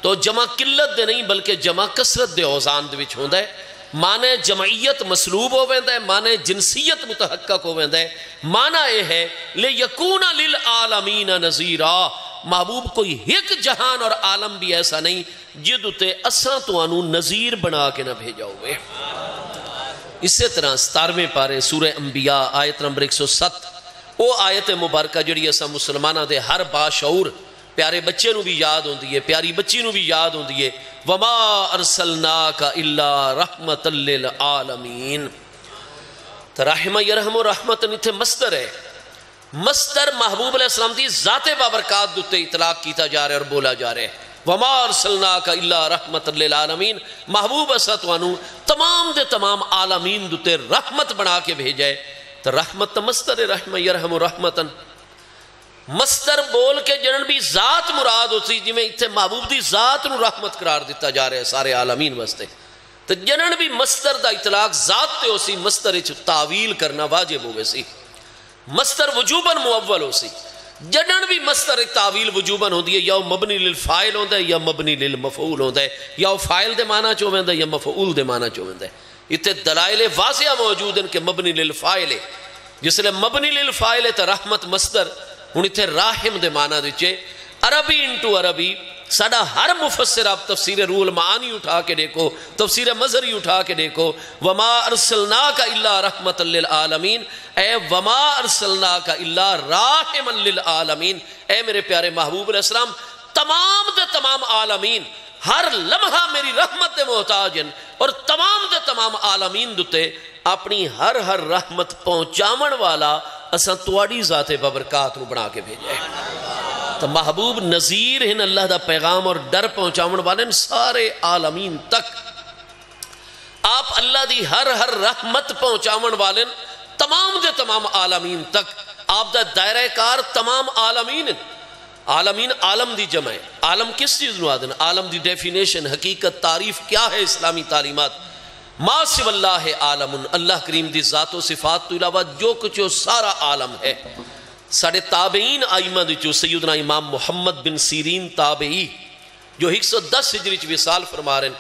تو جمع قلت دے نہیں بلکہ جمع کثرت دے اوزان دے وچ ہوندہ ہے۔ معنی جمعیت مسلوب ہو ویندہ ہے، معنی جنسیت متحقق ہو ویندہ ہے، معنی یہ ہے لِيَكُونَ لِلْعَالَمِينَ نَذِيرًا، محبوب کوئی ایک جہان اور عالم بھی ایسا نہیں جدو تے اساں تو انو نذیر بنا کے نہ بھیجا ہوئے۔ اسی طرح 17ویں پارے سورہ انبیاء آیت نمبر 107 وہ آیت مبارکہ جڑی اساں مسلمانہ دے ہر باشعور پیارے بچے نو بھی یاد ہوں دیئے، پیاری بچی نو بھی یاد ہوں دیئے، وَمَا أَرْسَلْنَاكَ إِلَّا رَحْمَةً لِلْعَالَمِينَ۔ تو رحمہ یرحم و رحمت نیتھے مصدر ہے، مصدر محبوب علیہ السلام دی ذات بابرکات دوتے اطلاق کیتا جا رہے اور بولا جا رہے۔ وَمَا أَرْسَلْنَاكَ إِلَّا رَحْمَةً لِلْعَالَمِينَ، محبوب اساتوانو تمام دے تمام عالمین دوتے رحمت بنا کے بھیجائے۔ تو رحمت مصدر ہے، رحمہ یرحم و رحمتاً مصدر بول کے جنن بھی ذات مراد ہوتی جی میں اتھے محبوب دی ذات نو رحمت قرار دیتا جا رہے ہیں سارے عالمین واسطے۔ تو جنن بھی مصدر دا اطلاق ذات تے ہو سی، مصدر اچھ تعویل کرنا واجب ہوئے سی، مصدر وجوباً معول ہو سی۔ جنن بھی مصدر تعویل وجوباً ہو دیئے یا مبنی للفائل ہوندہ ہے یا مبنی للمفعول ہوندہ ہے، یا فائل دے معنی چوہندہ ہے یا مفعول دے معنی چوہندہ ہے۔ اتھے دلائل واضح موجود ہیں کہ مبنی للفائل ہے، جس لئے مبنی للفائل ہے تو رحمت مصدر ہن اتھے راحم دے معنی دیچے۔ عربی انٹو عربی ساڑا ہر مفسر آپ تفسیر روح المعانی اٹھا کے دیکھو، تفسیر مظہری اٹھا کے دیکھو، وَمَا أَرْسَلْنَاكَ إِلَّا رَحْمَةً لِلْعَالَمِينَ، اے وَمَا أَرْسَلْنَاكَ إِلَّا رَاحِمًا لِلْعَالَمِينَ، اے میرے پیارے محبوب علیہ السلام تمام دے تمام عالمین ہر لمحہ میری رحمت دے محتاج ہیں، اور تمام دے تمام عالمین دوتے اپنی ہر رحمت پہنچامن والا اساں تواڈی ذات بابرکات نو بنا کے بھیجا ہے۔ تو محبوب نذیر ہیں اللہ دا پیغام اور ڈر پہنچاون والے سارے عالمین تک، آپ اللہ دی ہر رحمت پہنچاون والے تمام دے تمام عالمین تک، آپ دا دائرہ کار تمام عالمین ہیں۔ عالمین عالم دی جمع ہے، عالم کس چیز نو آدن؟ عالم دی ڈیفینیشن، حقیقت، تعریف کیا ہے اسلامی تعلیمات؟ ما سو اللہ عالم، اللہ کریم دی ذات و صفات تو علاوہ جو کچھ سارا عالم ہے۔ ساڑھے تابعین آئمہ جو سیدنا امام محمد بن سیرین تابعی جو 110 ہجری چھ وصال فرما رہے ہیں،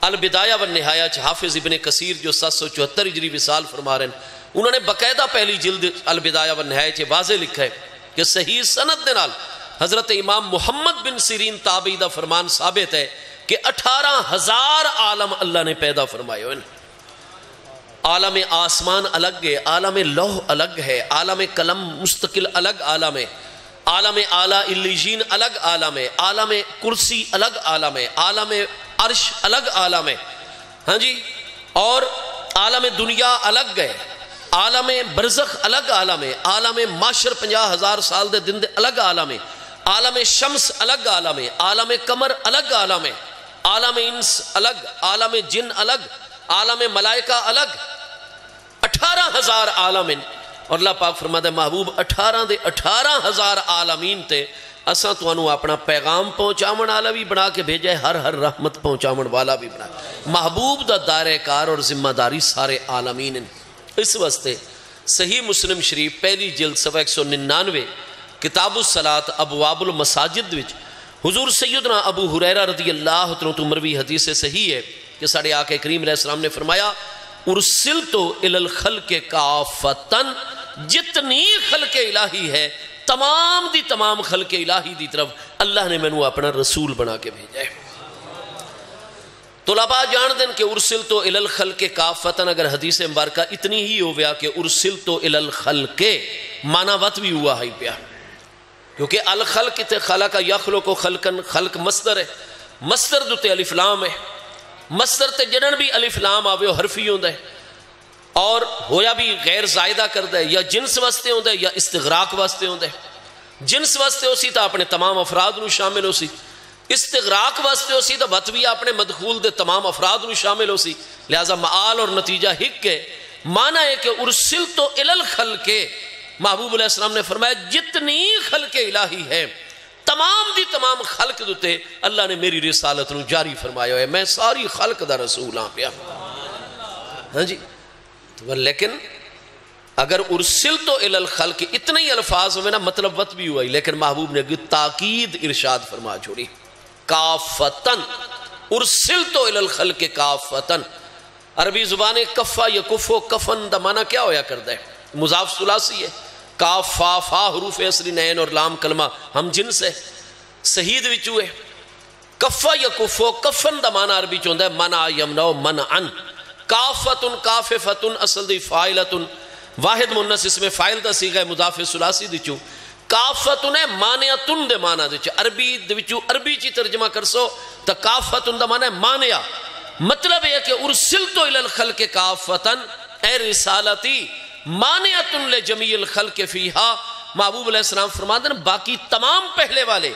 البدایہ والنہایہ چھ حافظ ابن کثیر جو 774 ہجری وصال فرما رہے ہیں، انہوں نے باقاعدہ پہلی جلد البدایہ والنہایہ چھ واضح لکھا ہے کہ صحیح سند دے نال حضرت امام محمد بن سیرین تابعی دا فرمان ثابت ہے کہ 18,000 عالم اللہ نے پیدا فرمائے ہوئے. عالم آسمان الگ ہے، عالم لوح الگ ہے، عالم قلم مستقل الگ عالم ہے، عالم اعلیٰ علیین الگ عالم ہے، عالم کرسی الگ عالم ہے، عالم عرش الگ عالم ہے. ہاں جی، اور عالم دنیا الگ ہے، عالم برزخ الگ عالم ہے، عالم معاشر 50,000 سال دے دن دے الگ عالم ہے، عالم شمس الگ عالم ہے، عالم قمر الگ عالم ہے، عالم انس الگ، عالم جن الگ، عالم ملائکہ الگ. 18,000 عالم ہیں. اور اللہ پاک فرماتا ہے محبوب 18,000 عالمین تے اساں تو اپنا پیغام پہنچاون والا بھی بنا کے بھیجا ہے، ہر رحمت پہنچاون والا بھی بنا. محبوب دا دائرہ کار اور ذمہ داری سارے عالمین ہیں. اس واسطے صحیح مسلم شریف پہلی جلد صفحہ 199 کتاب الصلاۃ ابواب المساجد وچ حضور سیدنا ابو ہریرہ رضی اللہ عنہ تو مروی حدیث صحیح ہے کہ ساڑھے آقا کریم علیہ السلام نے فرمایا ارسلتو الی الخلق کافتن، جتنی خلق الہی ہے تمام دی تمام خلق الہی دی طرف اللہ نے مینوں اپنا رسول بنا کے بھیجا ہے. طلباء جان دیں کہ ارسلتو الی الخلق کافتن اگر حدیث مبارکہ اتنی ہی ہو گیا کہ ارسلتو الی الخلق معنی وط بھی ہوا ہی پیا، کیونکہ الخلق تے خلق یخلق خلقن، خلق مصدر ہے، مصدر دوتے الف لام ہے، مصدر تے جنن بھی الف لام آوے حرفی ہوندہ ہے، اور ہویا بھی غیر زائدہ کردہ ہے، یا جنس واسطے ہوندہ ہے یا استغراق واسطے ہوندہ ہے. جنس واسطے ہو سی تا اپنے تمام افراد نو شامل ہو سی، استغراق واسطے ہو سی تا وطوی اپنے مدخول دے تمام افراد نو شامل ہو سی. لہذا معال اور نتیجہ حق کے معنی ہے کہ ارسلتو الی الخلق، محبوب علیہ السلام نے فرمایا جتنی خلق الہی ہے تمام دی تمام خلق دوتے اللہ نے میری رسالت نو جاری فرمایا ہے، میں ساری خلق دا رسول ہاں پیا. ہاں جی، لیکن اگر ارسلتو الی الخلق اتنے ہی الفاظ ہوئے نا مطلب وط بھی ہوا ہی، لیکن محبوب نے تاکید ارشاد فرما چھوڑی کافتن، ارسلتو الی الخلق کافتن. عربی زبان کفا یا کفو کفن دا معنی کیا ہویا کردہ ہے؟ مضاف ثلاثی ہے، کاف فا فا حروف اصلی نین اور لام کلمہ ہم جنس ہے، صحید وچو ہے. کفا یا کفو کفن دا معنی عربی چوندہ ہے منع یمنع منعن. کافتن کاففتن اصل دی فائلتن، واحد منس اس میں فائل دا سیغہ مضاف ثلاثی دی چو. کافتن ہے مانعتن دے معنی دی چو، عربی دی چو عربی چی ترجمہ کرسو تا کافتن دا معنی ہے مانعہ. مطلب ہے کہ ارسلتو الی الخلق کافتن، اے رسالتی مانعتن لجمیع الخلق فیہا. محبوب علیہ السلام فرماتے ہیں باقی تمام پہلے والے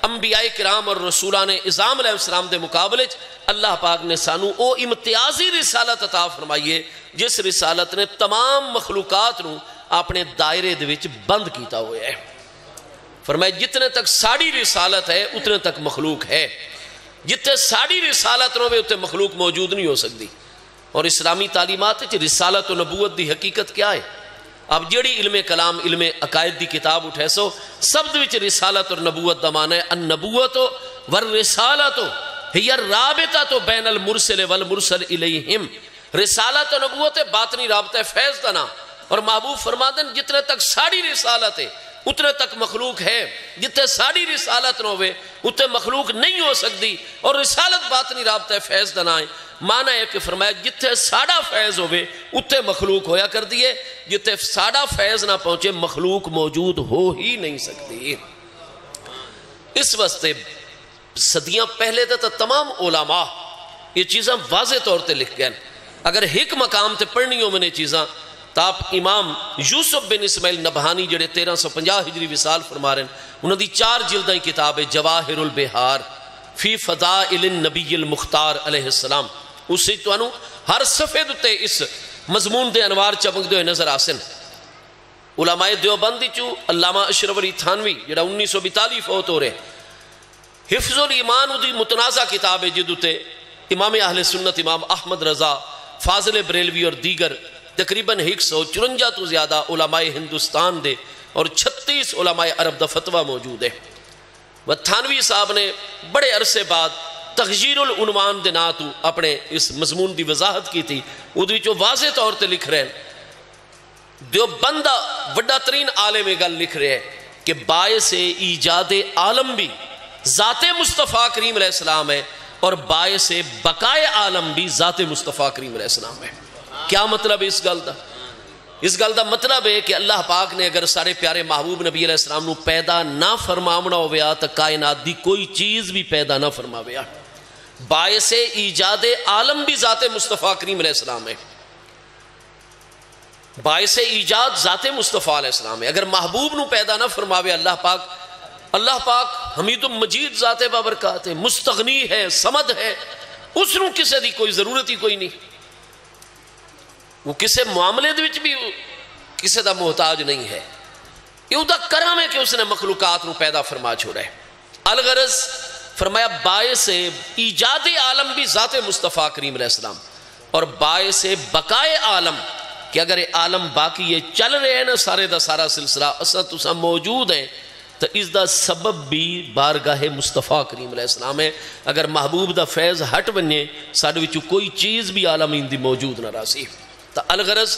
انبیاء کرام اور رسولان اعظام علیہ السلام دے مقابلے اللہ پاک نے سانو او امتیازی رسالت عطا فرمائیے جس رسالت نے تمام مخلوقات نو اپنے دائرے دے وچ بند کیتا ہوئے ہے. فرمایا جتنے تک ساڑی رسالت ہے اتنے تک مخلوق ہے، جتنے ساڑی رسالت نو اتنے مخلوق موجود نہیں ہو سکتی. اور اسلامی تعلیمات رسالت و نبوت دی حقیقت کیا ہے؟ اب جڑی علم کلام علم عقائد دی کتاب اٹھے سو سب وچ رسالت اور نبوت دا معنی ہے النبوت والرسالت ہی الرابطۃ بین المرسل والمرسل الیہم. رسالت و نبوت باطنی رابطہ فیض دا نام. اور محبوب فرماتے ہیں جتنے تک ساڑی رسالت ہے اتنے تک مخلوق ہے، جتنے ساڑی رسالت نہ ہوئے اتنے مخلوق نہیں ہو سکتی. اور رسالت باطنی رابطہ فیض دا نام ہے. معنی ہے کہ فرمایا جتنے ساڑا فیض ہوئے اتنے مخلوق ہویا کر دیئے، جتنے ساڑا فیض نہ پہنچے مخلوق موجود ہو ہی نہیں سکتی. اس واسطے صدیاں پہلے تھا تمام علماء یہ چیزاں واضح طور تے لکھ گئے. اگر ایک مقام تے پڑھنی ہو میں نے چیزاں تاپ امام یوسف بن اسماعیل نبہانی جڑے 1350 ہجری وصال فرما رہے ہیں انہوں دی 4 جلدیں کتاب ہے جواہر البحار فی فضائل النبی المختار علیہ السلام. اس سے تو انہوں ہر صفحے دوتے اس مضمون دے انوار چمک دے نظر آسن. علماء دیوبندی چو علامہ اشرف علی تھانوی جڑا 1942 فوت ہو رہے حفظ الایمان دی متنازع کتاب ہے جدوتے امام اہل سنت امام احمد رضا فاضل بریلوی اور دیگر تقریباً 154 تو زیادہ علماء ہندوستان دے اور 36 علماء عرب دا فتوہ موجود ہے. و تھانوی صاحب نے بڑے عرصے بعد تغییر العنوان دے ناتو اپنے اس مضمون دی وضاحت کی تھی. ادھوی جو واضح طور تے لکھ رہے ہیں دیوبندہ وڈا ترین عالم گل لکھ رہے ہیں کہ باعث ایجاد عالم بھی ذات مصطفیٰ کریم علیہ السلام ہے اور باعث بقائے عالم بھی ذات مصطفیٰ کریم علیہ السلام ہے۔ کیا مطلب اس گل دا؟ اس گل دا مطلب ہے کہ اللہ پاک نے اگر سارے پیارے محبوب نبی علیہ السلام نو پیدا نہ فرماونا ہویا تو کائنات دی کوئی چیز بھی پیدا نہ فرماویا۔ باعث ایجاد عالم بھی ذات مصطفیٰ کریم علیہ السلام ہے، باعث ایجاد ذات مصطفیٰ علیہ السلام ہے۔ اگر محبوب نو پیدا نہ فرماوے اللہ پاک حمید و مجید ذات بابرکات ہے، مستغنی ہے، صمد ہے، اس نو کسے دی کوئی ضرورت ہی کوئی نہیں، وہ کسے معاملے دے وچ بھی کسے دا محتاج نہیں ہے۔ یہ دا کرم ہے کہ اس نے مخلوقات نو پیدا فرما چھوڑا ہے۔ الغرض فرمایا باعث ایجاد عالم بھی ذات مصطفیٰ کریم علیہ السلام، اور باعث بقائے عالم کہ اگر عالم باقی یہ چل رہے ہیں نا سارے دا سارا سلسلہ اساں تساں موجود ہیں، تو اس دا سبب بھی بارگاہ مصطفیٰ کریم علیہ السلام ہے۔ اگر محبوب دا فیض ہٹ بنے ساڈے وچوں کوئی چیز بھی عالمین دی موجود نہ راسی۔ تو الغرض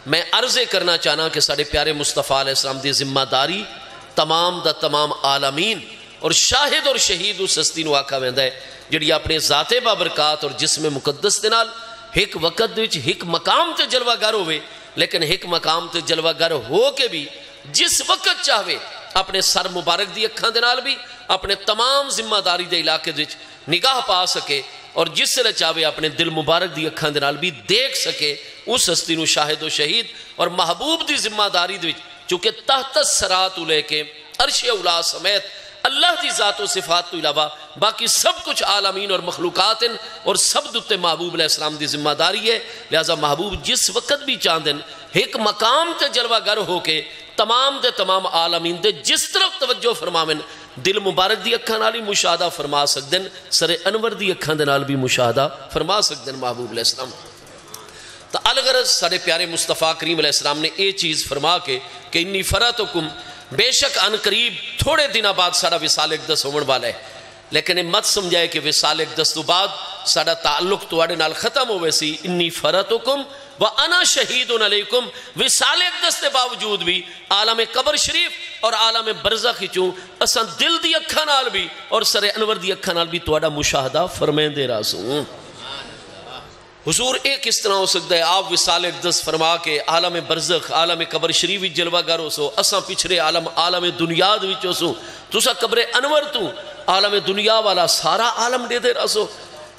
میں عرض کرنا چاہنا کہ ساڈے پیارے مصطفیٰ علیہ السلام دی ذمہ داری تمام دا تمام عالمین اور شاہد اور شہید اس ہستی نو آکھا ویندا ہے جڑی اپنے ذات بابرکات اور جسم مقدس دے نال ایک وقت وچ ایک مقام تے جلوہ گر ہوئے، لیکن ایک مقام تے جلوہ گر ہو کے بھی جس وقت چاہوے اپنے سر مبارک دی اکھاں دے نال بھی اپنے تمام ذمہ داری دے علاقے وچ نگاہ پا سکے، اور جس سے چاہوے اپنے دل مبارک دی اکھاں دے نال بھی دیکھ سکے اس ہستی نو شاہد و شہید اور محبوب دی ذمہ داری دے وچ، چونکہ تحت الصراط لے کے عرش اولا سمیت اللہ دی ذات و صفات تو علاوہ باقی سب کچھ عالمین اور مخلوقات ہیں، اور سب دوتے محبوب علیہ السلام دی ذمہ داری ہے۔ لہذا محبوب جس وقت بھی چاندن ایک مقام تے جلوہ گر ہو کے تمام دے تمام عالمین دے جس طرف توجہ فرماویں دل مبارک دی اکھاں نال ہی مشاہدہ فرما سکدن، سر انور دی اکھاں دے نال بھی مشاہدہ فرما سکدن محبوب علیہ السلام۔ تو الغرض سارے پیارے مصطفیٰ کریم علیہ السلام نے یہ چیز فرما کے کہ انی فراتکم، بے شک ان قریب تھوڑے دنوں بعد سارا وصال اقدس ہونے والا ہے، لیکن یہ مت سمجھائے کہ وصال اقدس تو بعد سارا تعلق تواڈے نال ختم ہوئے سی۔ انی فراتکم وَأَنَا شَهِيدٌ عَلَيْكُمْ، وصال اقدس کے باوجود بھی عالم قبر شریف اور عالم برزخ چوں اساں دل دی اکھاں نال بھی اور سر انور دی اکھاں نال بھی تواڈا مشاہدہ فرمیندے راسوں۔ حضور ایک اس طرح ہو سکتا ہے آپ وصال اقدس فرما کے عالم برزخ عالم قبر شریف جلوہ گر ہو سو، اساں پچھڑے عالم دنیا دوچ سو، تسا قبر انور تو عالم دنیا والا سارا عالم دے دے راسو۔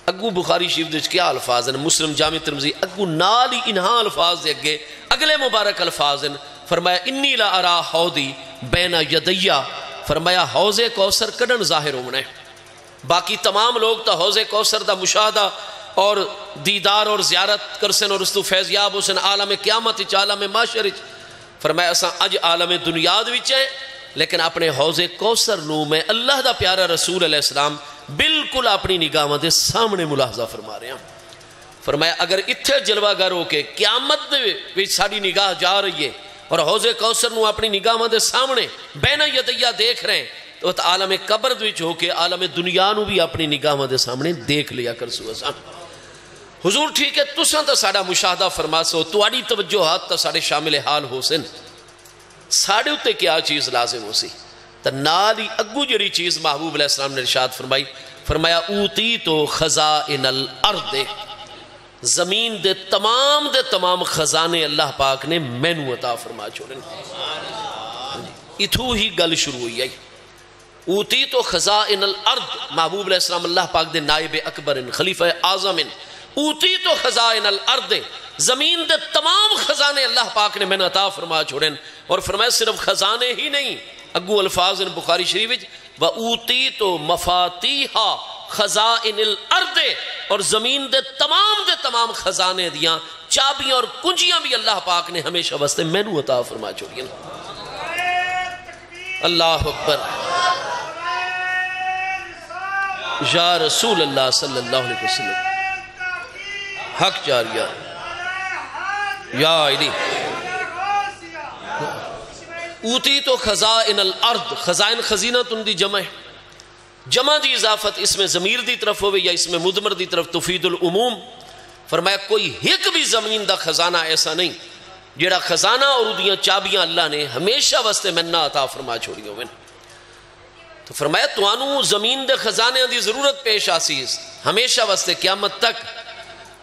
اگو بخاری شریف دے کیا الفاظ ہیں، مسلم جامع ترمذی اگو نال ہی انہاں الفاظ دے اگے اگلے مبارک الفاظ ہیں، فرمایا انی لا ارا حوضی بین یدیا، فرمایا حوض کوثر کڈن ظاہر ہونا ہے، باقی تمام لوگ تا حوض کوثر دا مشاہدہ اور دیدار اور زیارت کرسن اور اس تو فیض یاب حسن عالم قیامت عالم معاشر۔ فرمایا اساں اج عالم دنیا وچ ہیں، لیکن اپنے حوض کوثر نو میں اللہ دا پیارا رسول علیہ السلام بالکل اپنی نگاہاں دے سامنے ملاحظہ فرما رہے ہیں۔ فرمایا اگر اتھے جلوہ گر ہو کے قیامت وچ ساڈی نگاہ جا رہی ہے اور حوض کوثر نو اپنی نگاہاں دے سامنے بین یدیا دیکھ رہے ہیں، تو عالم قبر وچ ہو کے عالم دنیا نو بھی اپنی نگاہاں دے سامنے دیکھ لیا کرسو اساں۔ حضور ٹھیک ہے تساں تا ساڈا مشاہدہ فرما سو، تواڈی توجہات تا ساڈے شامل حال ہو سن، ساڈے اُتے کیا چیز لازم ہو سی؟ تا نال ہی اگو جڑی چیز محبوب علیہ السلام نے ارشاد فرمائی، فرمایا اوتیت خزائن الارض، زمین دے تمام خزانے اللہ پاک نے مینوں عطا فرما چھوڑے۔ اتھو ہی گل شروع ہوئی آئی، اوتیت خزائن الارض، محبوب علیہ السلام اللہ پاک دے نائب اکبر خلیفہ اعظم، اوتیت خزائن الارض، زمین دے تمام خزانے اللہ پاک نے میں عطا فرما چھوڑیں، اور فرمایا صرف خزانے ہی نہیں، اگو الفاظ بخاری شریف وَأُوتِيتُ مَفَاتِيحَ خَزَائِنِ الْأَرْضِ، اور زمین دے تمام خزانے دیاں چابیاں اور کنجیاں بھی اللہ پاک نے ہمیشہ واسطے مینوں عطا فرما چھوڑیں۔ اللہ اکبر، یا رسول اللہ صلی اللہ علیہ وسلم، حق جاریہ یا علی۔ اوتیت خزائن الارض، خزائن خزینہ تن دی جمع ہے، جمع دی اضافت اس میں ضمیر دی طرف ہوئے یا اس میں مدمر دی طرف تفید العموم۔ فرمایا کوئی ایک بھی زمین دا خزانہ ایسا نہیں جیڑا خزانہ اور دیاں چابیاں اللہ نے ہمیشہ واسطے منہ عطا فرما چھوڑی ہوئے۔ فرمایا توانو زمین دے خزانے دی ضرورت پیش آسی ہمیشہ واسطے قیامت تک،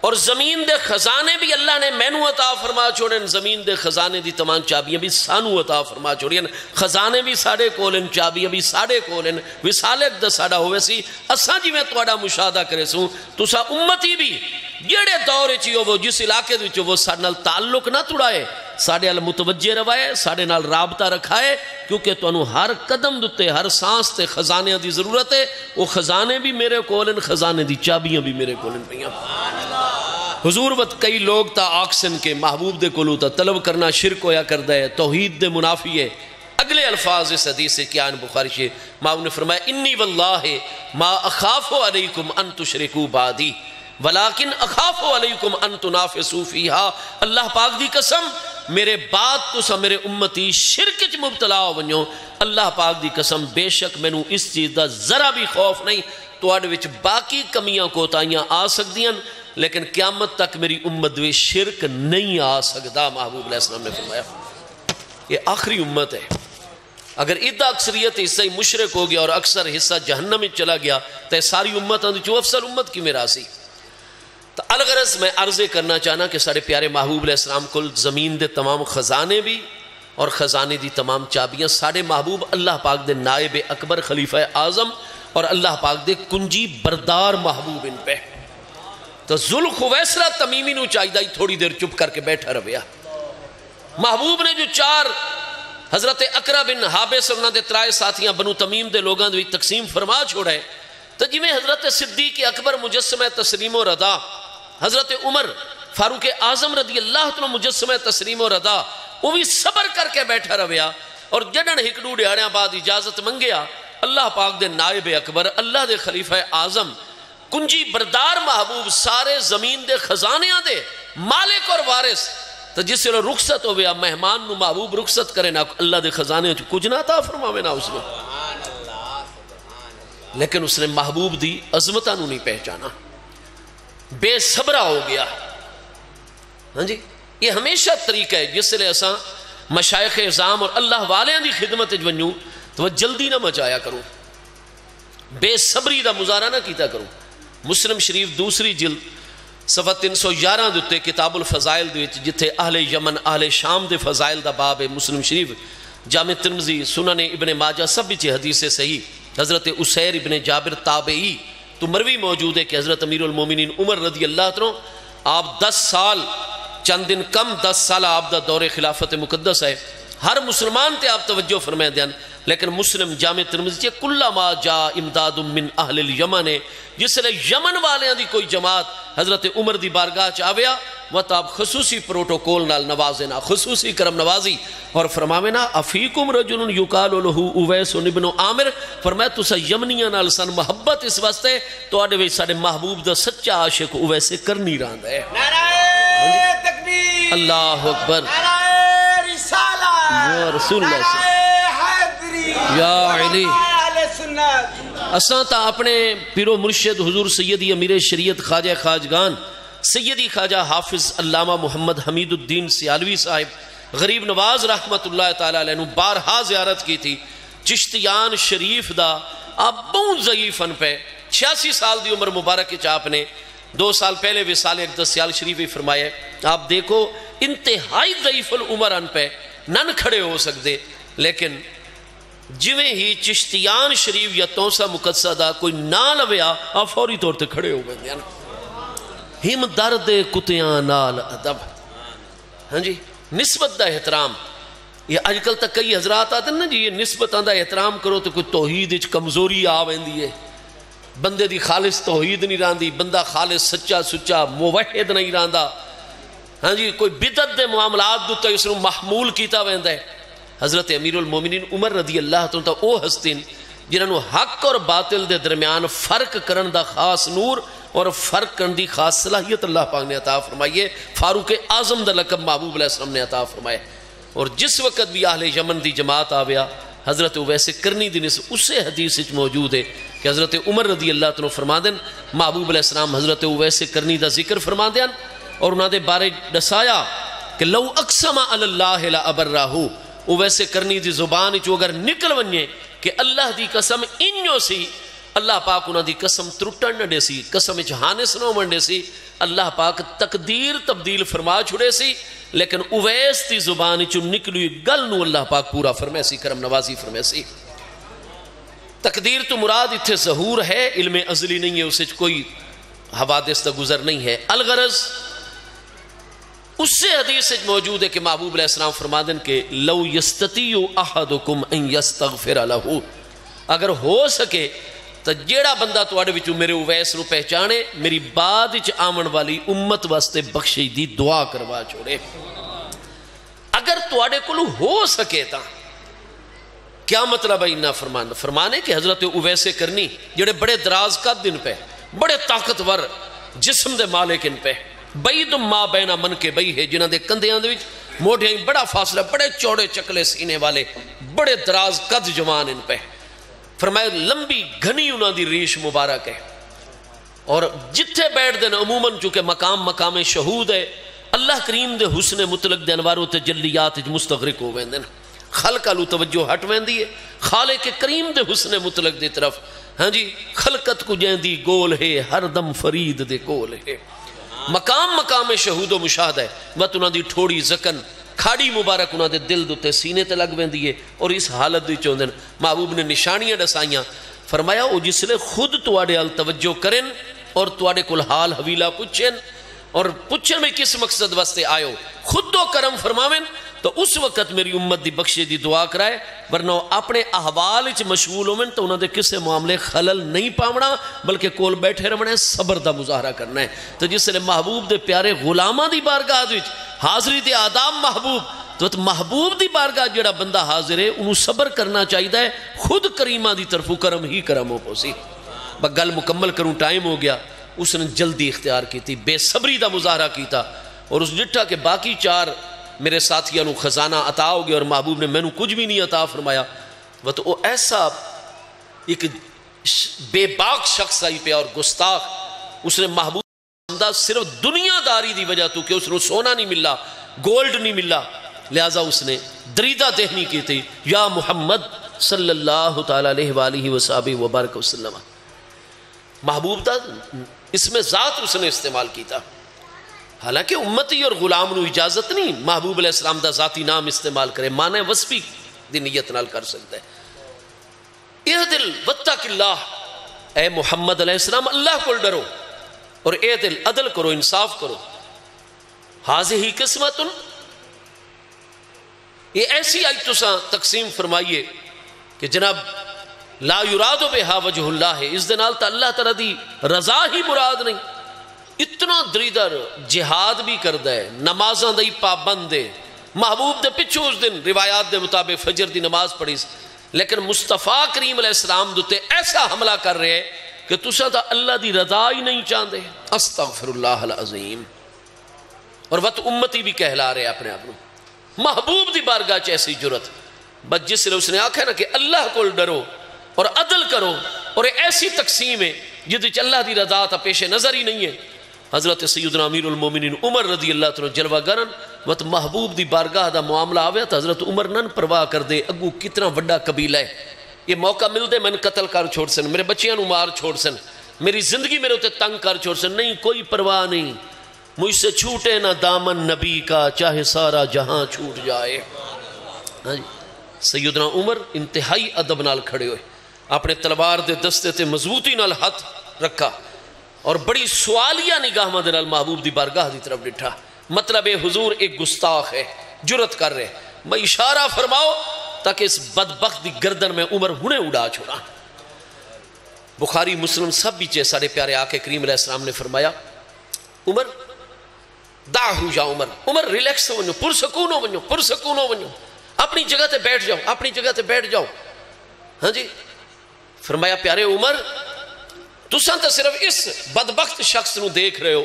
اور زمین دے خزانے بھی اللہ نے مینو عطا فرما چھوڑیں، زمین دے خزانے دی تمام چابیاں بھی سانو عطا فرما چھوڑیں، خزانے بھی ساڑے کولن، چابیاں بھی ساڑے کولن، وسالت دا ساڑا ہوئے سی اساں جی میں توڑا مشاہدہ کرے سوں تسا امتی بھی جیڑے دور چیو وہ جس علاقے وچ وہ ساڑے نال تعلق نہ توڑائے، ساڑے ال متوجہ روائے، ساڑے نال رابطہ رکھائے، کیونکہ تو انہوں ہر قدم دتے ہر سانس تے خزانے دی ضرورت ہے، وہ خزانے بھی میرے کولن، خزانے دی چابیاں بھی میرے کولن پہیاں۔ حضور وقت کئی لوگ تا آکسن کے محبوب دے کولو تا طلب کرنا شرک ہویا کردہ ہے، توحید دے منافی ہے۔ اگلے الفاظ اس حدیث سے کیا ان بخاری سے ماؤں نے فرمایا انی واللہ ما اخافو علیکم ان تشرکو بعدی ولیکن اخافو علیکم ان تنافسو فیہا، اللہ پاک دی قسم میرے بعد تو سا میرے امتی شرک چ مبتلا ہو ونیو، اللہ پاک دی قسم بے شک میں نو اس چیز دا ذرا بھی خوف نہیں، تو اڈ وچ باقی کمیاں کوتاہیاں آ سکدیاں لیکن قیامت تک میری امت میں شرک نہیں آ سکتا۔ محبوب علیہ السلام نے فرمایا یہ آخری امت ہے، اگر ادھا اکثریت حصہ مشرک ہو گیا اور اکثر حصہ جہنم میں چلا گیا تو ساری امت جو افضل امت کی میراثی۔ تو الغرض میں عرض کرنا چاہنا کہ سارے پیارے محبوب علیہ السلام کو زمین دے تمام خزانے بھی اور خزانے دی تمام چابیاں سارے محبوب اللہ پاک دے نائب اکبر خلیفہ اعظم اور اللہ پاک دے کنجی بردار محبوب ان پہ۔ تو ذوالخویسرہ تمیمی نو چاہیے تھوڑی دیر چپ کر کے بیٹھا رویا۔ محبوب نے جو چار حضرت اقرا بن حابس اور انہوں نے ترائے ساتھیاں بنو تمیم دے لوگاں دوی تقسیم فرما چھوڑا ہے، تو جی میں حضرت صدیق اکبر مجسمہ تسلیم و رضا، حضرت عمر فاروق اعظم رضی اللہ عنہ مجسمہ تسلیم و رضا، وہ بھی صبر کر کے بیٹھا رویا، اور جڑن ہکڑو ڈیاڑیاں بعد اجازت منگیا اللہ پاک دے نائب اکبر اللہ دے خلیفہ اعظم کنجی بردار محبوب سارے زمین دے خزانیاں دے مالک اور وارث، تو جس سے رخصت ہو گیا مہمان نو محبوب رخصت کرے نہ اللہ دے خزانے کچھ نہ تھا فرماوے نہ اس نے، لیکن اس نے محبوب دی عظمتہ نو نہیں پہچانا، بے صبرہ ہو گیا۔ ہاں جی یہ ہمیشہ طریقہ ہے جس سے اساں مشائخ اعظام اور اللہ والیاں دی خدمت ونجوں تو وہ جلدی نہ مچایا کروں، بے صبری دا مظاہرہ نہ کیتا کروں۔ مسلم شریف دوسری جلد صفحہ 311 دیتے کتاب الفضائل دیت جتھے اہل یمن اہل شام دے فضائل دا باب ہے، مسلم شریف جامع ترمذی سنن ابن ماجہ سب بچے حدیث صحیح، حضرت اسیر ابن جابر تابعی تو مروی موجود ہے کہ حضرت امیر المومنین عمر رضی اللہ عنہ آپ 10 سال چند دن کم 10 سال آپ دا دور خلافت مقدس ہے، ہر مسلمان تے آپ توجہ فرمائے دیان، لیکن مسلم جامع ترمذی چے کلا ما جا امداد من اہل الیمن، جس لئے یمن والیاں دی کوئی جماعت حضرت عمر دی بارگاہ چاہویا وہ تاب خصوصی پروٹوکول نال نوازینا، خصوصی کرم نوازی اور فرماوینا افیکم رجل یقال لہو اویس ابن عامر، فرمایا تسا یمنیاں نال سن محبت اس واسطے تو آڈے وی سارے محبوب دا سچا عاشق اویسے کرنی راند ہے۔ نعرہ تکبیر، اللہ اکبر، نعرہ رسالہ، یا رسول اللہ صلی اللہ یا علی۔ اساں تا اپنے پیرو مرشد حضور سیدی امیر شریعت خواجہ خواجگان سیدی خواجہ حافظ علامہ محمد حمید الدین سیالوی صاحب غریب نواز رحمت اللہ تعالیٰ علیہ بارہا زیارت کی تھی چشتیان شریف دا، آپ بہت ضعیف ان پہ 86 سال دی عمر مبارک چاپ نے 2 سال پہلے وصال اقدس سیال شریف ہی فرمائے، آپ دیکھو انتہائی ضعیف العمر ان پہ نن کھڑے ہو سکتے، لیکن جویں ہی چشتیان شریف یا توسا مقدسہ دا کوئی نہ لویا آپ فوری طور تے کھڑے ہو گئے ہم درد کتیاں نال ادب۔ ہاں جی نسبت دا احترام، یہ آج کل تک کئی حضرات آتے ہیں نا جی یہ نسبتاں دا احترام کرو تو کوئی توحید اچ کمزوری آ ویندی ہے، بندے دی خالص توحید نہیں راندی، بندہ خالص سچا سچا موحد نہیں راندا، ہاں جی کوئی بدعت دے معاملات دوتا اس نے محمول کیتا ویندا ہے۔ حضرت امیر المومنین عمر رضی اللہ عنہ او ہستین جنہوں حق اور باطل دے درمیان فرق کرن دا خاص نور اور فرق کرن دی خاص صلاحیت اللہ پاک نے عطا فرمائیے، فاروق اعظم دا لقب محبوب علیہ السلام نے عطا فرمائے، اور جس وقت بھی اہل یمن دی جماعت آویا حضرت اویس کرنی دی نسبت اسے حدیث موجود ہے کہ حضرت عمر رضی اللہ عنہ فرما دیں محبوب علیہ السلام حضرت اویس کرنی دا ذکر فرما دیں اور انہوں نے بارے دسایا کہ لو اقسم علی اللہ لا ابرہو، وہ ویسے کرنی دی زبان چو اگر نکل ونجے کہ اللہ دی قسم انجو سی اللہ پاک انہاں دی قسم ترٹن نہ دے سی قسم جہانس نہ منڈے سی اللہ پاک تقدیر تبدیل فرما چھڑے سی لیکن اویس دی زبان چو نکلی گل نو اللہ پاک پورا فرمے سی کرم نوازی فرمے سی تقدیر تو مراد اتھے ظہور ہے علم ازلی نہیں ہے اسے کوئی حوادث تا گزر نہیں ہے الغرض اس سے حدیث موجود ہے کہ محبوب علیہ السلام فرما دیں کہ لو یستطیع احدکم ان یستغفر لہو اگر ہو سکے تو جیڑا بندہ توڑے وچوں میرے اویس نو پہچانے میری بعد وچ آمن والی امت واسطے بخشش دی دعا کروا چھوڑے اگر توڑے کلو ہو سکے تا کیا مطلب ہے انہا فرمانے کہ حضرت اویس کرنی جڑے بڑے دراز کا دن پہ بڑے طاقتور جسم دے مالک ان پہ بعیدم ما بینا من کے بئی ہے جنہاں دے کندیاں دے وچ موڑیاں بڑا فاصلہ بڑے چوڑے چکلے سینے والے بڑے دراز قد جوان ان پہ فرمائے لمبی گھنی انہاں دی ریش مبارک ہے اور جتھے بیٹھ دیں عموماً چونکہ مقام شہود ہے اللہ کریم دے حسن مطلق دے انوار و تجلیات مستغرق ہو ویندن خلق آلو توجہ ہٹ ویندی ہے خالق کریم دے حسن مطلق دے طرف ہاں جی خلقت کو جیندی گول ہے ہر دم فرید دے گول ہے مقام شہود و مشاہدہ ہے وقت انہاں دی ٹھوڑی زکن کھاڑی مبارک انہاں دے دل دوتے سینے تے لگ ویندی ہے اور اس حالت دی چوندن محبوب نے نشانیاں دسائیاں فرمایا او جس لئے خود توڑے ال توجہ کریں اور توڑے کل حال حویلہ پوچھیں اور پوچھیں میں کس مقصد واسطے آئے خود تو کرم فرماویں تو اس وقت میری امت دی بخشے دی دعا کرائے ورنہ اپنے احوال اچ مشغول ہومن تو انہوں نے کسے معاملے خلل نہیں پامنا بلکہ کول بیٹھے رہنے صبر دا مظاہرہ کرنا ہے تو جس نے محبوب دے پیارے غلامہ دی بارگاہ وچ حاضری دے آداب محبوب تو محبوب دی بارگاہ جڑا بندہ حاضر ہے انہوں صبر کرنا چاہیے ہے خود کریمہ دی طرف کرم ہی کرم ہو پوسی گل مکمل کروں ٹائم ہو گیا اس نے جلدی اختیار کی تھی بے صبری دا مظاہرہ کیتا اور اس ڈٹھا کہ باقی 4 میرے ساتھیاں نو خزانہ عطا ہو گیا اور محبوب نے میں نو کچھ بھی نہیں عطا فرمایا وہ تو ایسا ایک بے باک شخص آئی پہ اور گستاخ اس نے محبوب صرف دنیا داری دی وجہ تو کہ اس نے سونا نہیں ملا گولڈ نہیں ملا لہذا اس نے دریدہ دہنی کی تھی یا محمد صلی اللہ تعالیٰ علیہ وآلہ وسلم وبارک وسلم محبوب دا اس میں ذات اس نے استعمال کی تھا حالانکہ امتی اور غلام نو اجازت نہیں محبوب علیہ السلام دا ذاتی نام استعمال کرے معنی وصفی دی نیت نال کر سکتا ہے اہدل واتق اللہ اے محمد علیہ السلام اللہ کو ڈرو اور اہدل عدل کرو انصاف کرو حاضی قسمت یہ ایسی آئی تساں تقسیم فرمائیے کہ جناب لا یراد بہا وجہ اللہ ہے اس دنال تا اللہ تعالیٰ دی رضا ہی مراد نہیں اتنا دریدر جہاد بھی کردہ ہے نمازاں دائی پابند ہے محبوب دے پچھو اس دن روایات دے مطابق فجر دی نماز پڑھی لیکن مصطفیٰ کریم علیہ السلام دوتے ایسا حملہ کر رہے ہیں کہ تسا تا اللہ دی رضا ہی نہیں چاندے استغفر اللہ العظیم اور وقت امتی بھی کہلا رہے اپنے آپ محبوب دی بارگاہ چ ایسی جرت بس جس لئے اس نے آکھا نا کہ اللہ کو ڈرو اور عدل کرو اور ایسی تقسیم ہے جدھ اللہ دی رضا تا پیش نظر ہی نہیں ہے حضرت سیدنا امیر المومنین عمر رضی اللہ تعالیٰ جلوہ گرن وقت محبوب دی بارگاہ دا معاملہ آویا تا حضرت عمر نن پرواہ کر دے اگو کتنا وڈا قبیلہ ہے یہ موقع مل دے میں قتل کر چھوڑ سن میرے بچیاں نو مار چھوڑ سن میری زندگی میرے ہوتے تنگ کر چھوڑ سن نہیں کوئی پرواہ نہیں مجھ سے چھوٹے نہ دامن نبی کا چاہے سارا جہاں چھوٹ جائے سیدنا عمر انتہائی ادب نال کھڑے ہوئے اپنے تلوار دے دستے تے مضبوطی نال ہاتھ رکھا اور بڑی سوالیہ نگاہ مدنال محبوب دی بارگاہ دی طرف ڈٹھا مطلب حضور ایک گستاخ ہے جرت کر رہے میں اشارہ فرماؤ تاکہ اس بدبخت دی گردن میں عمر ہنے اڑا چھوڑا بخاری مسلم سب بیچے سارے پیارے آقے کریم علیہ السلام نے فرمایا عمر داہو جا عمر ریلیکس ہو پرسکون ہو اپنی جگہ تے بیٹھ جاؤ اپنی جگہ تے بیٹھ جاؤ ہاں جی فرمایا پیارے عمر تساں تو صرف اس بدبخت شخص نو دیکھ رہے ہو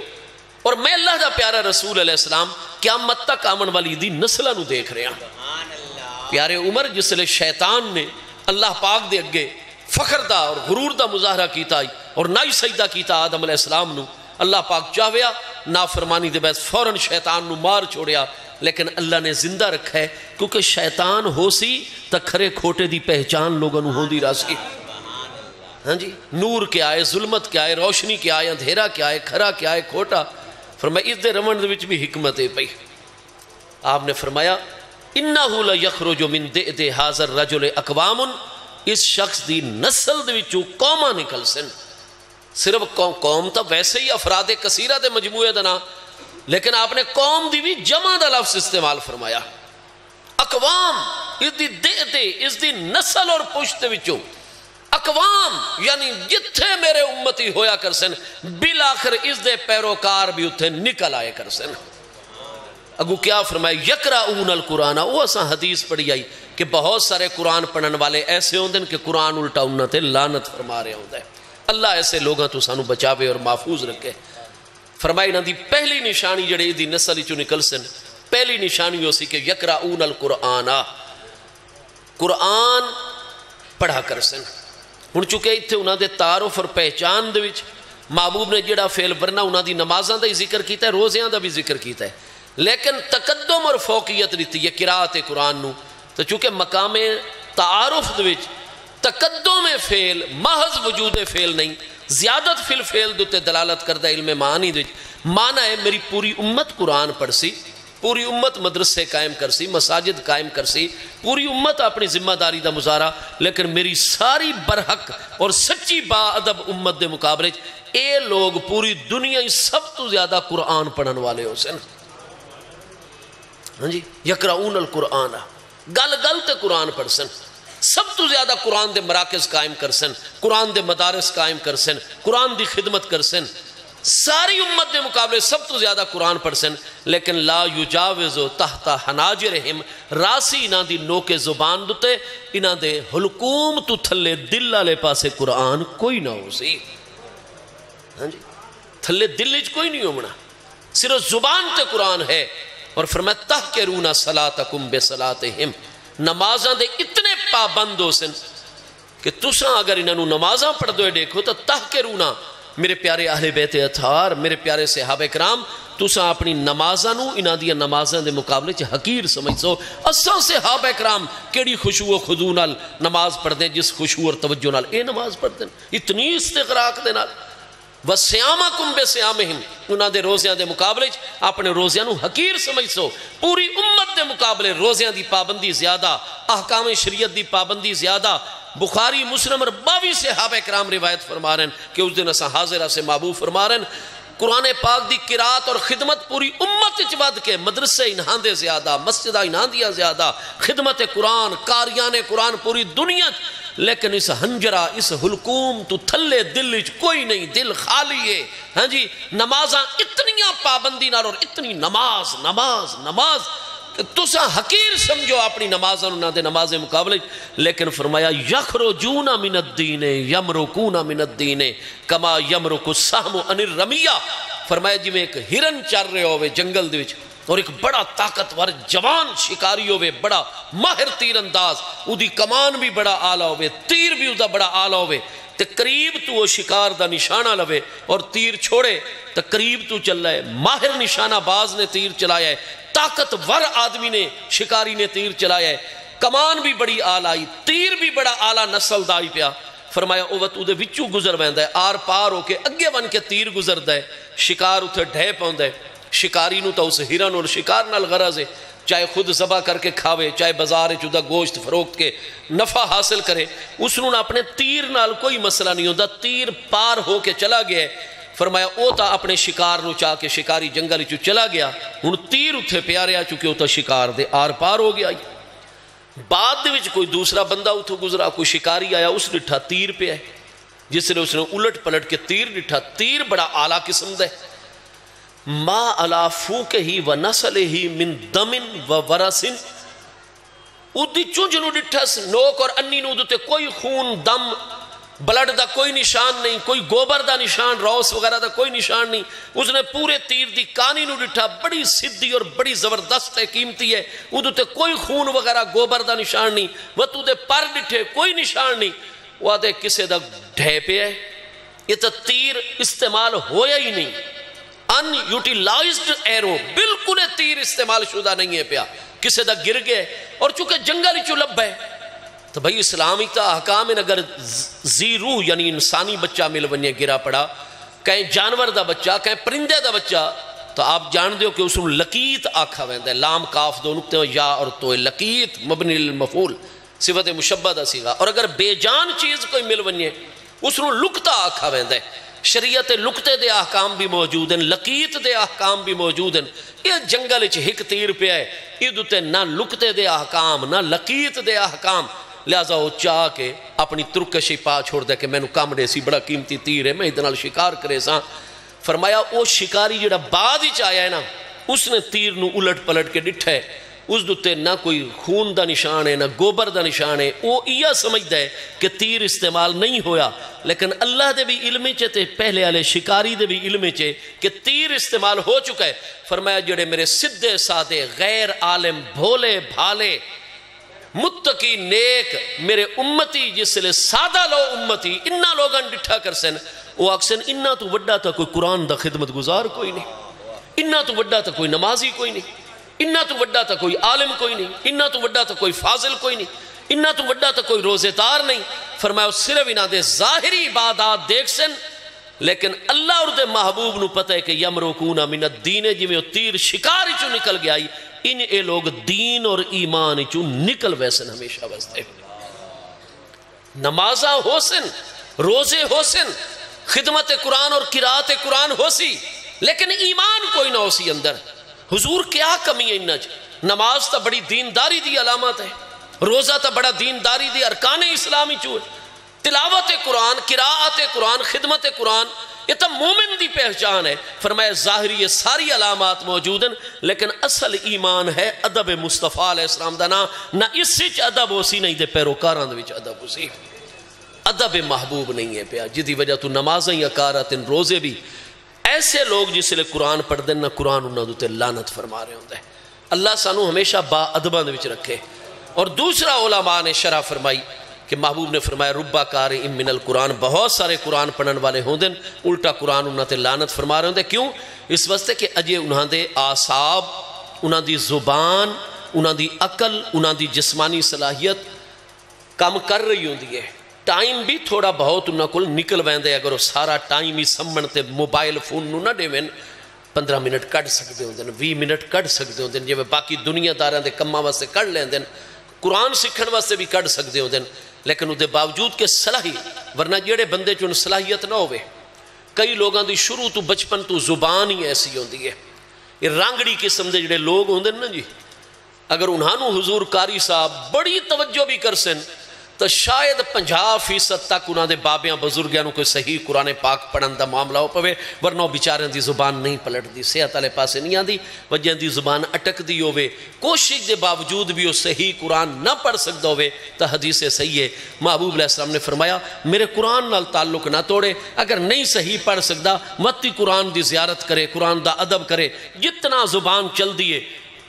اور میں اللہ دا پیارا رسول علیہ السلام قیامت تک آمن والی دی نسلہ نو دیکھ رہے ہیں پیارے عمر جس لئے شیطان نے اللہ پاک دے اگے فخر دا اور غرور دا مظاہرہ کیتا اور نائی سجدہ کیتا آدم علیہ السلام نو اللہ پاک چاہویا نافرمانی دے بیس فوراں شیطان نو مار چھوڑیا لیکن اللہ نے زندہ رکھا ہے کیونکہ شیطان ہو سی تک کھرے کھوٹے دی پہچان لوگوں ہوں دی راسی. ہاں جی نور کیا ہے ظلمت کیا ہے روشنی کیا ہے اندھیرا کیا ہے کھرا کیا ہے کھوٹا. فرمایا اس دے رمن دے وچ بھی حکمت ہے پئی. آپ نے فرمایا انہو لیخرج من دئد ھذا الرجل اقوام اس شخص دی نسل دے وچوں قوماں نکل سن. صرف قوم تا ویسے ہی افراد کثیرہ دے مجموعے دا نا لیکن آپ نے قوم دی بھی جمع دا لفظ استعمال فرمایا. اقوام اس دی دئد اس دی نسل اور پشت وچوں اقوام یعنی جتھے میرے امتی ہویا کر سن بالآخر اس دے پیروکار بھی اتھے نکل آئے کر سن. اگو کیا فرمائے یقرؤون القرآن. وہ اساں حدیث پڑھی آئی کہ بہت سارے قرآن پڑھن والے ایسے ہوندے کہ قرآن الٹا انہاں تے لعنت فرما رہے ہوندے. اللہ ایسے لوگاں تو سانو بچاوے اور محفوظ رکھے. فرمائی انہاں دی پہلی نشانی جڑے دی نسل چوں نکل سن پہلی نشانی ہو سی کہ یقرؤون القرآن قرآن پڑھا کر سن. ہن چونکہ اتھے انہاں دے تعارف اور پہچان دے وچ محبوب نے جڑا فعل ورنہ انہاں دی نمازاں دا ہی ذکر کیتا ہے روزیاں دا بھی ذکر کیتا ہے لیکن تقدم اور فوقیت دیتی ہے قرات قرآن نو. تو چونکہ مقام تعارف دے وچ تقدم فعل محض وجود فعل نہیں زیادت فی الفعل دوتے دلالت کردہ علم معنی دے معنی ہے میری پوری امت قرآن پڑھ سی پوری امت مدرسے قائم کر سی مساجد قائم کر سی پوری امت اپنی ذمہ داری دا مظاہرہ لیکن میری ساری برحق اور سچی با ادب امت دے مقابلے اے لوگ پوری دنیا ہی سب تو زیادہ قرآن پڑھن والے ہو سن. ہاں جی یقرؤون القرآن گل گل تے قرآن پڑھ سن سب تو زیادہ قرآن دے مراکز قائم کر سن قرآن دے مدارس قائم کر سن قرآن دی خدمت کر سن ساری امت دے مقابلے سب تو زیادہ قرآن پڑھ سن لیکن لا یجاوزو تحت حناجرہم راسی انہاں دی نوکے زبان دوتے انہاں دے حلقوم تو تھلے دل والے پاسے قرآن کوئی نہ ہو سی. ہاں جی تھلے دل وچ کوئی نہیں ہونا صرف زبان تے قرآن ہے. اور فرمایا تحقرون صلاتکم بصلاتہم نمازاں دے اتنے پابند ہو سن کہ تساں اگر انہوں نمازاں پڑھ دو دیکھو تو تحقرون میرے پیارے اہل بیت اطہار میرے پیارے صحابہ کرام تساں اپنی نمازاں نو انہاں دی نمازاں دے مقابلے چ حقیر سمجھو. اساں صحابہ کرام کیڑی خشوع و خضوع نال نماز پڑھ دیں جس خشوع اور توجہ نال اے نماز پڑھ دیں اتنی استغراق دے نال. وَسِیَامَكُمْ بِسِیَامِهِمْ انہاں دے روزیاں دے مقابلے اپنے روزیاں نو حقیر سمجھو. پوری امت دے مقابلے روزیاں دی پابندی زیادہ احکام شریعت دی پابندی زیادہ. بخاری مسلم اور 22 صحابہ کرام روایت فرما رہے ہیں کہ اس دن اساں حاضرہ سے محبوب فرما رہے ہیں قرآن پاک دی قرات اور خدمت پوری امت چبد کے مدرسے انہاں دے زیادہ مسجدہ انہاں دیا زیادہ خدمت قرآن قاریان قرآن پوری دنیا لیکن اس ہنجرہ اس حلقوم تو تھلے دل کوئی نہیں دل خالی ہے. ہاں جی نمازاں اتنیاں پابندی نال اور اتنی نماز نماز نماز تساں حقیر سمجھو اپنی نمازاں انہاں دے نماز مقابلے. لیکن فرمایا یخرجون من الدین یمرقون من الدین کما یمرق السهم عن الرمیہ. فرمایا جی میں ایک ہرن چر رہے ہوئے جنگل دے وچ اور ایک بڑا طاقتور جوان شکاری ہوئے بڑا ماہر تیر انداز او دی کمان بھی بڑا آلہ ہوئے تیر بھی او دا بڑا آلہ ہوئے تے قریب تو وہ شکار دا نشانہ لوے اور تیر چھوڑے تے قریب تو چل رہے ماہر نشانہ باز نے تیر چلایا ہے طاقتور آدمی نے شکاری نے تیر چلایا ہے کمان بھی بڑی آلہ آئی تیر بھی بڑا آلہ نسل دائی پیا. فرمایا او وقت دے وچوں گزر ویندا ہے آر پار ہو کے اگے بن کے تیر گزردا ہے شکار اتھے ڈھے پوندا ہے. شکاری نو تو اس ہرن اور شکار نال غرض ہے چاہے خود ذبح کر کے کھاوے چاہے بازار چودہ گوشت فروخت کے نفع حاصل کرے اس نو اپنے تیر نال کوئی مسئلہ نہیں ہوتا تیر پار ہو کے چلا گیا ہے. فرمایا او تا اپنے شکار نو چاہ کے شکاری جنگل چو چلا گیا ہن تیر اتھے پیاریا چونکہ او تا شکار دے آر پار ہو گیا. بعد دے وچ کوئی دوسرا بندہ اتھو گزرا کوئی شکاری آیا اس ڈٹھا تیر پہ ہے جس نے اس نے الٹ پلٹ کے تیر ڈٹھا تیر بڑا اعلیٰ قسم دے ما علا فوکہی و نسلہی من دمن و ورسن او دی چونجنو ڈٹھس نوک اور انی نو دوتے کوئی خون دم بلڈ دا کوئی نشان نہیں کوئی گوبر دا نشان روس وغیرہ دا کوئی نشان نہیں اس نے پورے تیر دی کانی نو ڈٹھا بڑی صدی اور بڑی زبردست ہے قیمتی ہے او دوتے کوئی خون وغیرہ گوبر دا نشان نہیں وہ تو دے پر ڈٹھے کوئی نشان نہیں وہ آدھے کسے دا ڈھے پہ ہے یہ تا تیر استعمال ہویا ہی نہیں ان یوٹیلائزڈ ایرو بالکل تیر استعمال شدہ نہیں ہے پیا کسے دا گر گئے اور چونکہ جنگل چو لب ہے تو بھائی اسلامی تا احکام اگر ذی روح یعنی انسانی بچہ مل ونجے گرا پڑا کہیں جانور دا بچہ کہیں پرندے دا بچہ تو آپ جان دیو کہ اس کو لقیت آکھا ویندہ ہے، لام کاف دو نکتے ہو یا اور تو لقیت مبنی للمفعول صفت مشبہ دا سیگا، اور اگر بے جان چیز کوئی مل ونجے اس کو لکتا آکھا ویندہ ہے۔ شریعت لکتے دے احکام بھی موجود ہیں، لقیت دے احکام بھی موجود ہیں۔ یہ جنگل چھ ہک تیر پہ ہے، یہ دوتے نہ لکتے دے احکام نہ لقیت دے احکام، لہذا وہ چاہ کے اپنی ترکشی پا چھوڑ دے کہ میں نو کام دے سی بڑا قیمتی تیر ہے، میں ادنال شکار کرے ساں۔ فرمایا وہ شکاری جڑا بعد ہی چاہیا ہے نا، اس نے تیر نو الٹ پلٹ کے ڈٹھا ہے، اس دوتے نہ کوئی خون دا نشان ہے نہ گوبر دا نشان ہے، وہ یہ سمجھتا ہے کہ تیر استعمال نہیں ہویا، لیکن اللہ دے بھی علم چے پہلے والے شکاری دے بھی علم چے کہ تیر استعمال ہو چکا ہے۔ فرمایا جڑے میرے سدھے سادے غیر عالم بھولے بھالے متقی نیک میرے امتی جس لئے سادہ لو امتی انہا لوگاں ڈٹھا کر سن، وہ اکسن انہا تو وڈا تا کوئی قرآن دا خدمت گزار کوئی نہیں، انہا تو وڈا تا کوئی نمازی کوئی نہیں، انہا تو وڈا تا کوئی عالم کوئی نہیں، انہا تو وڈا تا کوئی فاضل کوئی نہیں، انہا تو وڈا تا کوئی روزے دار نہیں۔ فرمایا صرف انہا دے ظاہری عبادات دیکھ سن، لیکن اللہ اور دے محبوب نو پتہ ہے کہ یمرکون من الدین جی میں تیر شکاری چو نکل گیا ان اے لوگ دین اور ایمان چو نکل ویسن ہمیشہ وستے۔ نمازہ ہو سن، روزے ہو سن، خدمت قرآن اور قرآت قرآن ہو سی، لیکن ایمان کوئی نہ ہو سی اندر۔ حضور کیا کمی ہے انج؟ نماز تا بڑی دینداری دی علامت ہے، روزہ تا بڑا دینداری دی ارکان اسلامی چو ہے، تلاوت قرآن، قرآت قرآن، خدمت قرآن، یہ تو مومن دی پہچان ہے۔ فرمایا ظاہری یہ ساری علامات موجود ہیں، لیکن اصل ایمان ہے ادب مصطفیٰ علیہ السلام دانا، نہ اس سے ادب ہو سی نہیں دے پیروکاران دے وچ ادب ہو سی، ادب محبوب نہیں ہے پیا، جدی وجہ تو نمازیں یا کاراتن روزے بھی ایسے لوگ جس لئے قرآن پڑھ دیں نہ قرآن انہوں دوتے لعنت فرما رہے ہوندے۔ اللہ سانو ہمیشہ با ادبان دے وچ رکھے۔ اور دوسرا علماء نے شرح فرمائی کہ محبوب نے فرمایا ربا کار من القرآن، بہت سارے قرآن پڑھن والے ہوندے الٹا قرآن انہوں تے لعنت فرما رہے ہوندے۔ کیوں؟ اس واسطے کہ اجے انہوں دے آساب، انہوں دی زبان، انہوں دی عقل، انہوں دی جسمانی صلاحیت کم کر رہی ہوندی ہے، ٹائم بھی تھوڑا بہت انہوں کو نکل ویندے، اگر وہ سارا ٹائم ہی سمن تے موبائل فون نو نہ دے وین 15 منٹ کٹ سکتے ہوندے 20 منٹ کٹ سکتے ہوندے، جو باقی دنیا داران دے کمہ واسطے کٹ لیندے، قرآن سکھن واسطے بھی کٹ سکتے ہوندے، لیکن وہ دے باوجود کہ صلاحی، ورنہ جیڑے بندے چون صلاحیت نہ ہوئے، کئی لوگاں دی شروع تو بچپن تو زبان ہی ایسی ہوندی ہے، یہ رانگڑی قسم دے جڑے لوگ ہوندے نا جی، اگر انہوں حضور قاری صاحب بڑی توجہ بھی کر سن تو شاید 50% تک انہوں دے بابیاں بزرگیاں کوئی صحیح قرآن پاک پڑھن دا معاملہ ہو پوے، ورنہ بیچاریں دی زبان نہیں پلٹ دی، صحت والے پاسے نہیں آندی، وجہ دی زبان اٹک دی ہوئے، کوشش دے باوجود بھی وہ صحیح قرآن نہ پڑھ سکتا ہوئے، تو حدیث صحیح ہے۔ محبوب علیہ السلام نے فرمایا میرے قرآن نال تعلق نہ توڑے، اگر نہیں صحیح پڑھ سکتا متی قرآن دی زیارت کرے، قرآن دا ادب کرے، جتنا زبان چل دیے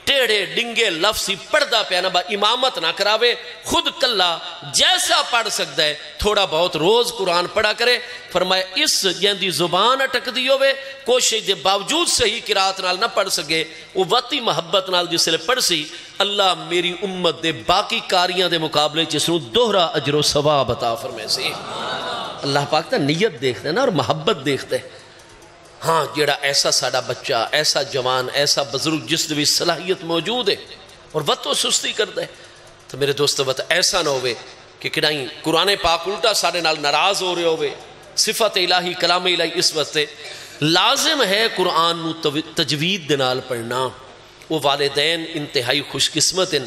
ٹیڑے ڈنگے لفظی پڑھدا پیانا با امامت نہ کراوے، خود کلا جیسا پڑھ سکتا ہے تھوڑا بہت روز قرآن پڑھا کرے۔ فرمایا اس جیندی زبان اٹک دی ہوئے، کوشش دے باوجود صحیح قرآت نال نہ پڑھ سکے، وہ وقتی محبت نال جس لئے پڑھ سی، اللہ میری امت دے باقی کاریاں دے مقابلے جسنو دوہرا اجر و ثواب عطا فرمائے سی۔ اللہ پاک تا نیت دیکھتے ہیں نا اور محبت دیکھتے ہیں۔ ہاں جیڑا ایسا ساڑا بچہ، ایسا جوان، ایسا بزرگ جس بھی صلاحیت موجود ہے اور وقت و سستی کرتا ہے، تو میرے دوستو وقت ایسا نہ ہوئے کہ کڑائیں قرآن پاک الٹا ساڑے نال ناراض ہو رہے ہوئے، صفت الہی کلام الہی اس وقت لازم ہے قرآن نو تجوید دنال پڑھنا۔ وہ والدین انتہائی خوش قسمت ہیں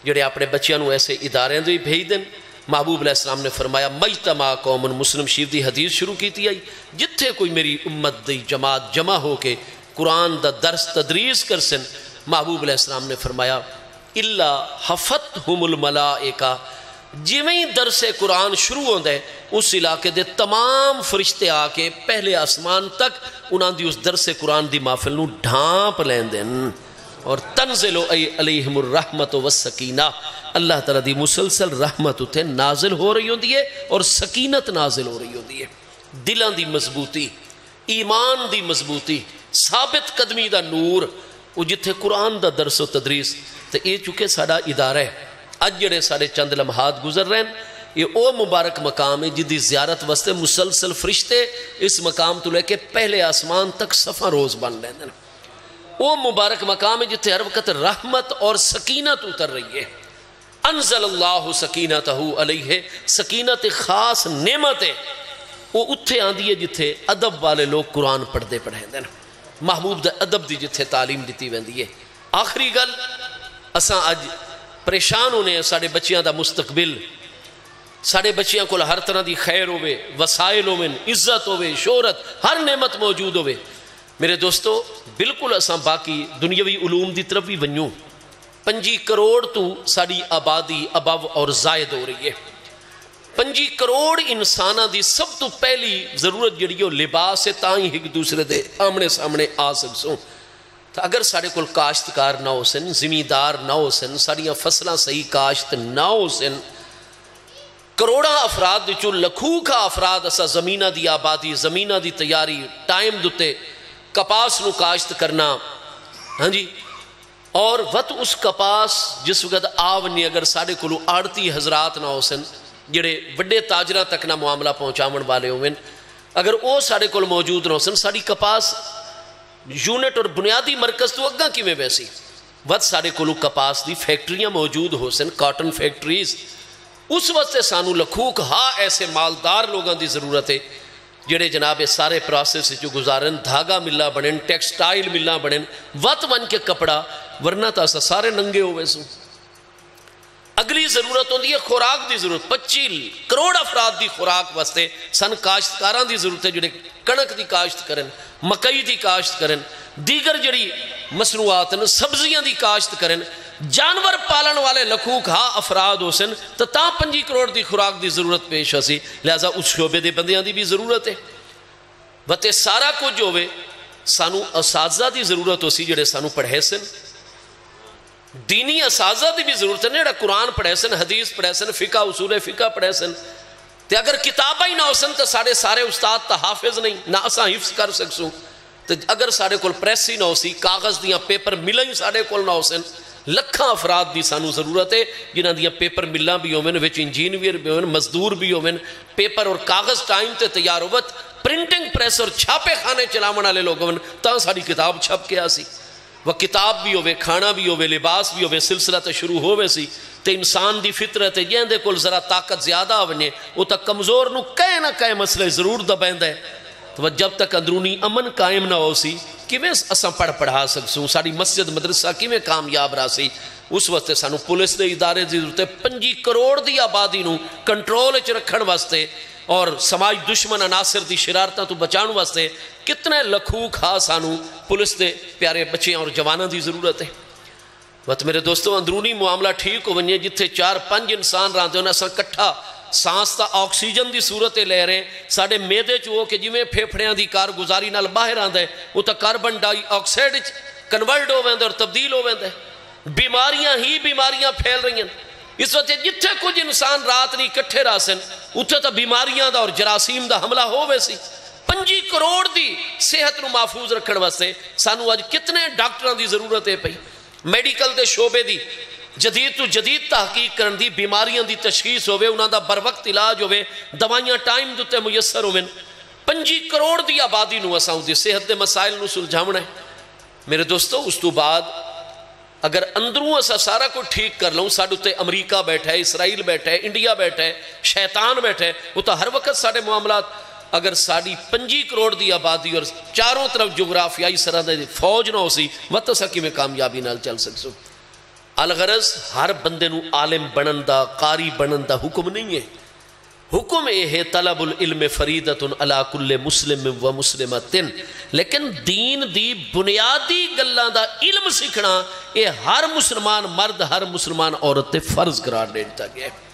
جڑے اپنے بچیاں نو ایسے ادارے دے بھیج دیں۔ محبوب علیہ السلام نے فرمایا مجتمع قوم مسلم شریف دی حدیث شروع کی تھی آئی، جتھے کوئی میری امت دی جماعت جمع ہو کے قرآن دا درس تدریس کر سن، محبوب علیہ السلام نے فرمایا الا حفتہم الملائکہ، جویں درس قرآن شروع ہوندہ ہے اس علاقے دے تمام فرشتے آ کے پہلے آسمان تک انہاں دی اس درس قرآن دی محفل نو ڈھانپ لیندیں اور تنزل علیہم الرحمت والسکینہ، اللہ تعالیٰ دی مسلسل رحمت اتھے نازل ہو رہی ہوندی ہے اور سکینت نازل ہو رہی ہوندی ہے، دلان دی مضبوطی، ایمان دی مضبوطی، ثابت قدمی دا نور، وہ جتھے قرآن دا درس و تدریس، تو یہ چکے ساڑا ادارہ ہے، اج جڑے سارے چند لمحات گزر رہے ہیں یہ او مبارک مقام ہے جدی زیارت واسطے مسلسل فرشتے اس مقام تو لے کے پہلے آسمان تک صفحہ روز بن رہے ہیں. وہ مبارک مقام ہے جتھے ہر وقت رحمت اور سکینت اتر رہی ہے. انزل اللہ سکینتہ علیہ، سکینت خاص نعمت ہے وہ اتھے آندھی ہے جتھے ادب والے لوگ قرآن پڑھتے ہیں، محبوب دا ادب دی جتھے تعلیم دیتی ویندی ہے. آخری گل اساں اج پریشان ہونے ہیں ساڑے بچیاں دا مستقبل، ساڑے بچیاں کو ہر طرح دی خیر ہوئے، وسائل ہوئے، عزت ہوئے، شہرت، ہر نعمت موجود ہوئے. میرے دوستو بالکل اساں باقی دنیاوی علوم دی طرف بھی ونیوں. 5 کروڑ تو ساڑی آبادی ابو اور زائد ہو رہی ہے. 5 کروڑ انسانہ دی سب تو پہلی ضرورت جڑی ہو لباس ہے، تائیں ایک دوسرے دے آمنے سامنے آ سکسوں. تو اگر ساڑے کل کاشتکار نہ ہو سن، زمیندار نہ ہو سن، ساڑیاں فصلہ صحیح کاشت نہ ہو سن، کروڑا افراد جو لکھوں کا افراد اسا زمینہ دی آبادی، زمینہ دی تیاری، ٹائم دوتے کپاس نو کاشت کرنا، ہاں جی، اور وقت اس کپاس جس وقت آونی اگر ساڑے کلو آڑتی حضرات نہ ہو سن جڑے وڈے تاجرہ تک نہ معاملہ پہنچاون والے ہوئے، اگر وہ ساڑے کل موجود نہ ہو سن، ساڑی کپاس یونٹ اور بنیادی مرکز تو اگاں کی میں ویسی وقت ساڑے کلو کپاس دی فیکٹریاں موجود ہو سن، کاٹن فیکٹریز. اس وقت سانو لکھوک ہاں ایسے مالدار لوگاں دی ضرورت ہے جڑے جناب سارے پروسیس جو گزارن، دھاگا ملا بنن، ٹیکسٹائل ملا بنن، وط بن کے کپڑا، ورنہ تا سارے ننگے ہوئے سو. اگلی ضرورت ہوندی ہے خوراک دی ضرورت. 25 کروڑ افراد دی خوراک واسطے سن کاشتکاران دی ضرورت ہے جڑے کنک دی کاشت کرن، مکئی دی کاشت کرن، دیگر جڑی مصنوعات سبزیاں دی کاشت کرن، جانور پالن والے لکھوں کھا افراد ہو سن تو 5 کروڑ دی خوراک دی ضرورت پیش ہسی. لہذا اس شعبے دے بندیاں دی بھی ضرورت ہے. وتے سارا کچھ ہوئے سانو اساتذہ دی ضرورت ہو سی جڑے سانو پڑھے سن، دینی اساتذہ دی بھی ضرورت ہے جڑا قرآن پڑھے سن، حدیث پڑھے سن، فقہ اصول فقہ پڑھے سن. تے اگر کتابہ ہی نہ ہو سن تو سارے استاد تا حافظ نہیں نہ اساں حفظ کر سکسوں. تو اگر سارے کول پریس ہی نہ ہو سی، کاغذ دیاں پیپر ملیں ہی سارے کول نہ ہو سن، لکھاں افراد دی سانو ضرورت ہے جنہاں دیاں پیپر ملاں بھی ہوئن، وچ انجینئر بھی ہوئن، مزدور بھی ہوئن، پیپر اور کاغذ ٹائم تے تیار ہوت، پرنٹنگ پریس اور چھاپے خانے چلاون والے لوگ ہوئن تاں ساری کتاب چھپ کے آسی. وہ کتاب بھی ہوئے، کھانا بھی ہوئے، لباس بھی ہوئے، سلسلہ تے شروع ہوئے سی. تے انسان دی فطرت ہے جہاں دے کول ذرا طاقت زیادہ ہونے وہ تا کمزور نو کہے نہ کہے مسئلے ضرور دبائند ہے. تو جب تک اندرونی امن قائم نہ ہو سی کیویں اساں پڑھا سکسوں، ساری مسجد مدرسہ کیویں کامیاب رہا سی. اس واسطے سانو پولیس دے ادارے دی ضرورت ہے. 5 کروڑ دی آبادی نو کنٹرول وچ رکھن واسطے اور سماج دشمن عناصر دی شرارتاں تو بچاؤ واسطے کتنے لکھوں کھا سانو پولیس دے پیارے بچیاں اور جواناں دی ضرورت ہے. وقت میرے دوستوں اندرونی معاملہ ٹھیک ہو ونجے جتھے 4-5 انسان رہتے ہیں اساں کٹھا سانس تا آکسیجن دی صورت لے رہے ہیں. ساڑے میدے چو کہ جی میں پھیپھڑیاں دی کارگزاری نال باہر آندہ ہے وہ تا کاربن ڈائی آکسائڈ کنورٹ ہو ویندہ اور تبدیل ہو ویندہ ہے. بیماریاں ہی بیماریاں پھیل رہی ہیں. اس وقت جتھے کچھ انسان رات نہیں کٹھے رہ سن اتھے تا بیماریاں دا اور جراثیم دا حملہ ہو ویسی. 5 کروڑ دی صحت نو محفوظ رکھن واسطے سانو آج کتنے ڈاکٹران دی ضرورت ہے پئی. میڈیکل دے شعبے دی جدید تو جدید تحقیق کرن دی، بیماریاں دی تشخیص ہوئے، انہاں دا بر وقت علاج ہوئے، دوائیاں ٹائم دوتے میسر ہوئے. 5 کروڑ دی آبادی نو اساں دی صحت دے مسائل نو سلجھاونا ہے. میرے دوستو اس تو بعد اگر اندروں اسا سارا کو ٹھیک کر لوں، ساڑھے تے امریکہ بیٹھا ہے، اسرائیل بیٹھا ہے، انڈیا بیٹھا ہے، شیطان بیٹھا ہے، وہ تو ہر وقت ساڑھے معاملات اگر ساڑھی 5 کروڑ دی آبادی اور چاروں طرف جغرافیائی سرحد فوج نہ ہو سی وقت سکی میں کامیابی نال چل سکسو. الغرض ہر بندے نو عالم بنن دا، قاری بنن دا حکم نہیں ہے. حکم یہ ہے طلب العلم فریدۃ علی کل مسلم و مسلمۃ، لیکن دین دی بنیادی گلاں دا علم سیکھنا یہ ہر مسلمان مرد ہر مسلمان عورت تے فرض قرار دیتا گیا ہے.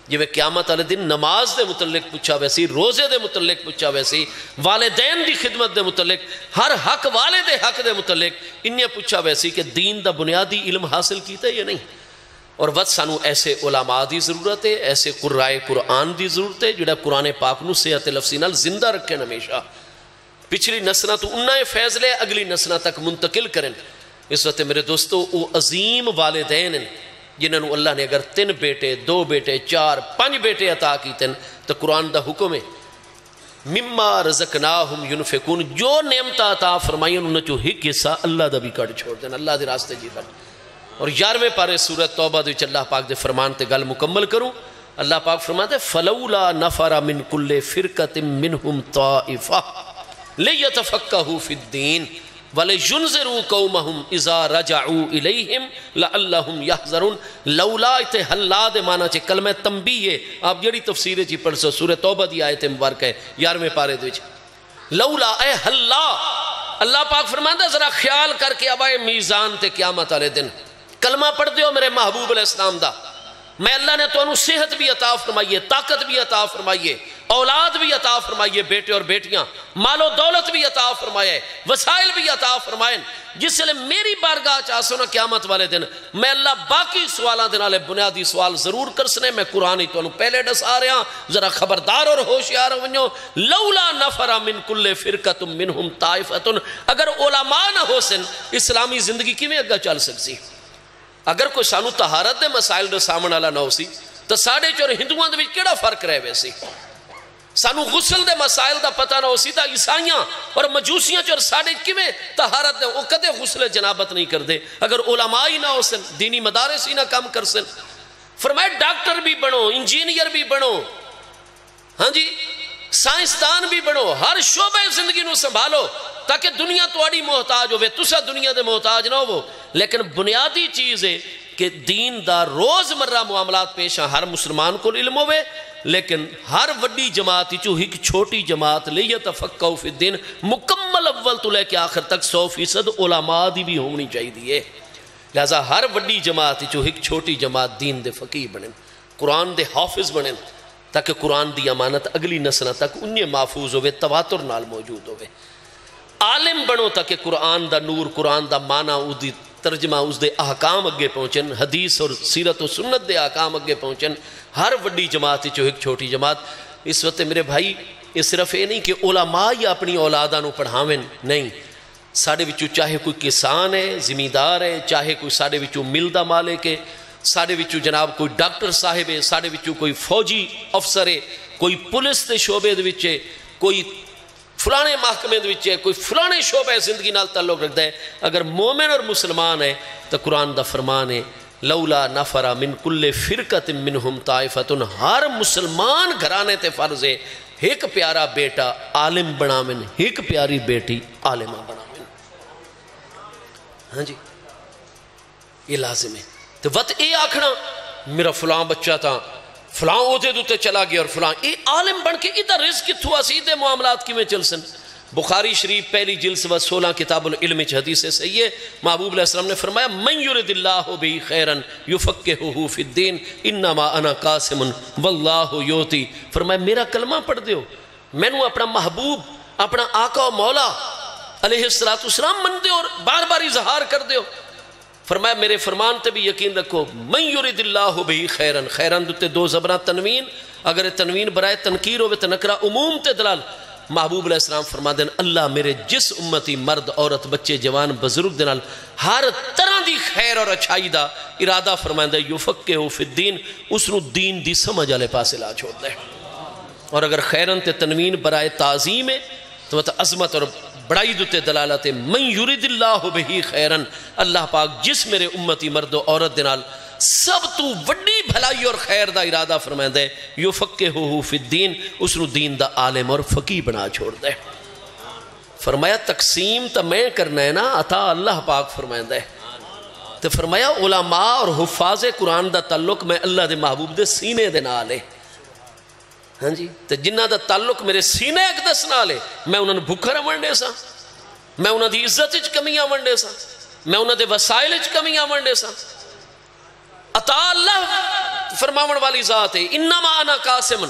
جی میں قیامت والے دن نماز دے متعلق پوچھا ویسی، روزے دے متعلق پوچھا ویسی، والدین دی خدمت دے متعلق، ہر حق والے دے حق دے متعلق انہیں پوچھا ویسی کہ دین دا بنیادی علم حاصل کیتا ہے یا نہیں. اور وقت سانو ایسے علماء دی ضرورت ہے، ایسے قرائے قرآن دی ضرورت ہے جڑا قرآن پاک نو صحت لفظی نال زندہ رکھیں ہمیشہ. پچھلی نسلہ تو انہیں فیض لے اگلی نسلہ تک منتقل کریں. اس وقت میرے دوستو وہ عظیم والدین ہیں جنہوں اللہ نے اگر 3 بیٹے 2 بیٹے 4 5 بیٹے عطا کیتے ہیں تو قرآن دا حکم ہے مما رزقناہم ینفقون، جو نعمت عطا فرمائی انہوں چو ایک حصہ اللہ دا بھی کٹ چھوڑ دینا، اللہ دے راستے جی کر۔ اور 11ویں پارے سورۃ توبہ دے اللہ پاک دے فرمان تے گل مکمل کروں، اللہ پاک فرماتے فلولا نفر من کل فرقۃ منہم طائفہ لیتفقہوا فی الدین وَلِيُنذِرُوا قَوْمَهُمْ إِذَا رَجَعُوا إِلَيْهِمْ لَعَلَّهُمْ يَحْذَرُونَ لولا تے حلا دے معنی چے کلمہ تنبیہ ہے، آپ جڑی تفسیر چی پڑھ سو سورہ توبہ دی آیت مبارک ہے 11ویں پارے دے لولا اے حلا، اللہ پاک فرماندا ذرا خیال کر کے اب آئے میزان تے قیامت والے دن کلمہ پڑھ دیو میرے محبوب علیہ السلام دا، میں اللہ نے تو انہوں صحت بھی عطا فرمائیے، طاقت بھی عطا فرمائیے، اولاد بھی عطا فرمائیے، بیٹے اور بیٹیاں، مال و دولت بھی عطا فرمائے، وسائل بھی عطا فرمائیں، جس سے میری بارگاہ چاہسو نا قیامت والے دن میں اللہ باقی سوالاں دنالے بنیادی سوال ضرور کرسنے، میں قرآن ہی تو انہوں پہلے ڈس آ رہے ہیں، ذرا خبردار اور ہوشیار ونجو لولا نفر من کل فرقۃ منہم طائفۃ، اگر علماء نہ ہو سن اسلامی زندگی کی میں اگا چل سکسی، اگر کوئی سانو طہارت دے مسائل دے سامن والا نہ ہو سی تو ساڑھے چور ہندوان دے بھی کیڑا فرق رہے ویسی، سانو غسل دے مسائل دا پتہ نہ ہو سی تا عیسائیاں اور مجوسیاں چور ساڑھے کی میں طہارت دے وہ کدے غسل جنابت نہیں کر دے، اگر علماء ہی نہ ہو سن دینی مدارس ہی نہ کام کر سن، فرمائے ڈاکٹر بھی بنو، انجینئر بھی بنو، ہاں جی سائنسدان بھی بنو، ہر شعبہ زندگی نو سنبھالو تاکہ دنیا توڑی محتاج ہوئے، تسا دنیا دے محتاج نہ ہو، لیکن بنیادی چیز ہے کہ دین دا روز مرہ معاملات پیشاں ہر مسلمان کو علم ہوئے، لیکن ہر وڈی جماعت چو ایک چھوٹی جماعت لیتفقہوا فی الدین مکمل اول تو لے کے آخر تک 100% علماء دی بھی ہونی چاہیے دیئے، لہذا ہر وڈی جماعت چو ایک چھوٹی جماعت دین دے فقیہ بنیں، قرآن دے حافظ بنیں، تاکہ قرآن دی امانت اگلی نسلہ تک انہیں محفوظ ہوئے، تواتر نال موجود ہوئے، عالم بنو تاکہ قرآن دا نور، قرآن دا معنی، اس دی ترجمہ، اس دے احکام اگے پہنچن، حدیث اور سیرت و سنت دے احکام اگے پہنچن، ہر وڈی جماعت چو ایک چھوٹی جماعت۔ اس وقت میرے بھائی یہ صرف یہ نہیں کہ علماء یا اپنی اولاداں نو پڑھاویں، نہیں، ساڑھے وچو چاہے کوئی کسان ہے، زمیندار ہے، چاہے کوئی ساڑھے وچو مل دا مالک ہے، ساڑھے وچو جناب کوئی ڈاکٹر صاحب ہے، ساڑھے وچو کوئی فوجی افسر ہے، کوئی پولیس دے شعبے دے وچے، کوئی فلانے محکمے دے وچے، کوئی فلانے شعبے زندگی نال تعلق رکھتا ہے، اگر مومن اور مسلمان ہے تو قرآن دا فرمان ہے لولا نفر من کل فرقۃ منہم طائفۃ، ہر مسلمان گھرانے تے فرض ہے ایک پیارا بیٹا عالم بناویں، ایک پیاری بیٹی عالمہ بناویں، ہاں جی یہ لازم ہے۔ تو وقت اے آکھنا میرا فلاں بچہ تھا فلاں عہدے دوتے چلا گیا اور فلاں اے عالم بن کے ادھر رزق کتھو اسیدے معاملات کی میں چل سن۔ بخاری شریف پہلی جلد 16 کتاب العلم حدیث سے صحیح ہے، محبوب علیہ السلام نے فرمایا من یرد اللہ بہ خیرا یفقہہ فی الدین انما انا قاسم واللہ یوتی، فرمایا میرا کلمہ پڑھ دیو، میں نو اپنا محبوب، اپنا آقا و مولا علیہ السلام من دیو اور بار بار اظہار کر دیو، فرمایا میرے فرمان تے بھی یقین رکھو من یرد اللہ بہ خیرا، خیران دوتے 2 زبرہ تنوین، اگر تنوین برائے تنکیر ہوئے تو نکرہ عموم تے دلال، محبوب علیہ السلام فرما دین اللہ میرے جس امتی مرد عورت بچے جوان بزرگ دنال ہر طرح دی خیر اور اچھائی دا ارادہ فرمائندہ یفقہہ فی الدین، اس نو دین دی سمجھ آلے پاسے لا چھوڑ دے، اور اگر خیرن تے تنوین برائے تعظیم ہے تو عظمت اور بڑائی دوتے دلالت ہے من یرد اللہ بہ خیرن، اللہ پاک جس میرے امتی مرد و عورت دنال سب تو وڈی بھلائی اور خیر دا ارادہ فرمائندہ ہے یفقہہ فی الدین، اس نو دین دا عالم اور فقیہ بنا چھوڑ دے۔ فرمایا تقسیم تا میں کرنا ہے نا، عطا اللہ پاک فرمائندہ ہے، تو فرمایا علماء اور حفاظ قرآن دا تعلق میں اللہ دے محبوب دے سینے دے نالے، ہاں جی تو جنہ دا تعلق میرے سینے اقدس نالے، میں انہوں نے بھکر ونڈے سا، میں انہوں دی عزت اچ کمیاں ونڈے سا، میں انہوں دے وسائل اچ کمیاں ونڈے سا، عطا اللہ فرماون والی ذات ہے انما انا قاسم،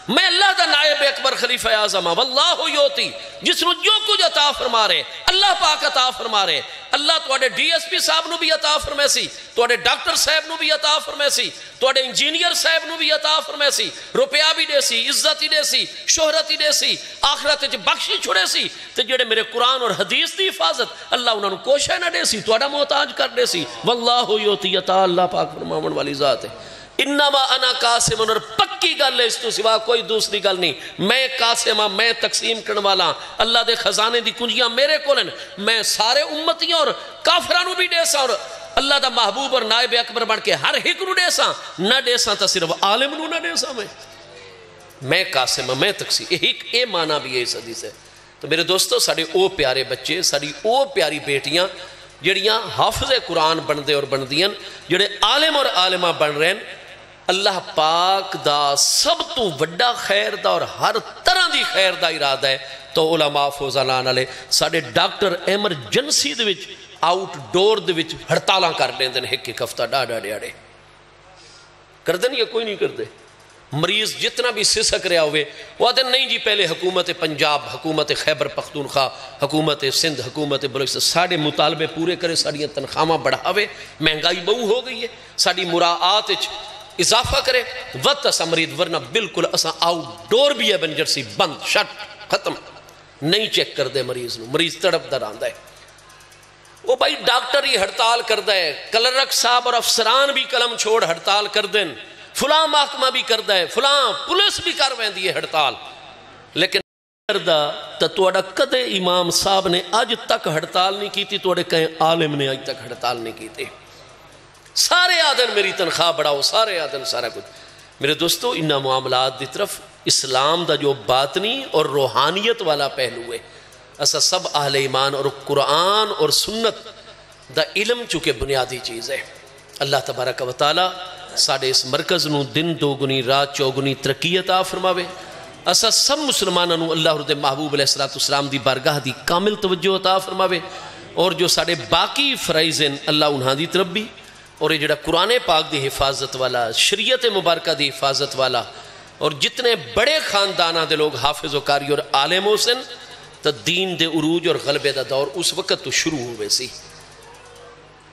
میں اللہ دا نائب اکبر خلیفہ اعظم واللہ یوتی، جس نے جو کچھ عطا فرما رہے اللہ پاک عطا فرما رہے، اللہ توڑے ڈی ایس پی صاحب نو بھی عطا فرمائے سی، توڑے ڈاکٹر صاحب نو بھی عطا فرمائے سی، توڑے انجینئر صاحب نو بھی عطا فرمائے سی، روپیہ بھی دے سی، عزت ہی دے سی، شہرت ہی دے سی، آخرت چ بخشی چھوڑے سی، تے جڑے میرے قرآن اور حدیث دی حفاظت اللہ انہوں نے کوشش نہ دے سی، توڑا محتاج کر دے سی۔ واللہ یؤتی عطا، اللہ پاک فرماون والی ذات ہے۔ انما انا قاسم، اور پکی گل ہے اس تو سوا کوئی دوسری گل نہیں، میں قاسم ہاں، میں تقسیم کرنے والا، اللہ دے خزانے دی کنجیاں میرے کولن، میں سارے امتیاں اور کافرانو بھی دے سا، اور اللہ دا محبوب اور نائب اکبر بن کے ہر ایک نو دے سا، نہ دے سا تا صرف عالم نو نہ دے سا، میں قاسم ہاں، میں تقسیم، ایک اے معنی بھی ہے اس حدیث ہے۔ تو میرے دوستو، ساڑے او پیارے بچے، ساڑی او پیاری بیٹیاں جڑیاں حافظ قرآن بن دے اور بن دیاں، جڑے عالم اور عالمہ بن رہے ہیں، اللہ پاک دا سب تو وڈا خیر دا اور ہر طرح دی خیر دا ارادہ ہے۔ تو علماء فوزانان علیہ ساڑے ڈاکٹر ایمرجنسی دے وچ آؤٹ ڈور دے وچ ہڑتالاں کر لیں دن ایک ہفتہ ڈاڑے ڈاڑے کر دیں یا کوئی نہیں کر دے۔ مریض جتنا بھی سسک رہا ہوئے وہ آدھے نہیں جی، پہلے حکومت پنجاب، حکومت خیبر پختونخوا، حکومت سندھ، حکومت بلوچستان ساڑے مطالبے پورے کرے، ساڑیاں تنخواہاں بڑھاوے، مہنگائی بہو ہو گئی ہے، ساڑی مراعات اضافہ کرے، وقت اسا مرید، ورنہ بالکل اسا آؤٹ ڈور بھی ہے ایمرجنسی بند، شٹ، ختم، نہیں چیک کر دے مریض نو، مریض تڑپ در آندہ ہے۔ وہ بھائی ڈاکٹر ہی ہڑتال کر دے، کلرک صاحب اور افسران بھی قلم چھوڑ ہڑتال کر دیں، فلاں محکمہ بھی کر دے، فلاں پولیس بھی کر وین دی ہڑتال، لیکن کردہ تا توڑا کدے امام صاحب نے آج تک ہڑتال نہیں کی تھی، توڑے کہیں عالم نے آج تک ہڑتال نہیں کی تھی۔ سارے آدن میری تنخواہ بڑھاؤ، سارے آدن سارا کچھ۔ میرے دوستو، انہا معاملات دی طرف اسلام دا جو باطنی اور روحانیت والا پہلو ہے، ایسا سب اہل ایمان اور قرآن اور سنت دا علم چونکہ بنیادی چیز ہے۔ اللہ تبارک و تعالی ساڑھے اس مرکز نو دن دو گنی رات چوگنی ترقی عطا فرماوے، ایسا سب مسلمانوں نو اللہ رضا محبوب علیہ السلام دی بارگاہ دی کامل توجہ عطا فرماوے، اور جو ساڑھے باقی فرائض ہیں اللہ انہاں دی طرف بھی، اور یہ جڑا قرآن پاک دی حفاظت والا، شریعت مبارکہ دی حفاظت والا، اور جتنے بڑے خاندانہ دے لوگ حافظ و قاری اور عالم حسن، تا دین دے عروج اور غلبے دا دور اس وقت تو شروع ہوئے سی۔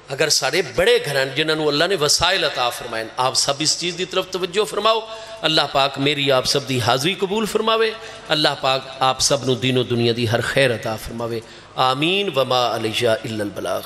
اگر سارے بڑے گھران جنہوں اللہ نے وسائل عطا فرمائیں، آپ سب اس چیز دی طرف توجہ فرماؤ، اللہ پاک میری آپ سب دی حاضری قبول فرماوے، اللہ پاک آپ سب نو دین و دنیا دی ہر خیر عطا فرماوے، آمین، وما علیہ الا البلاغ۔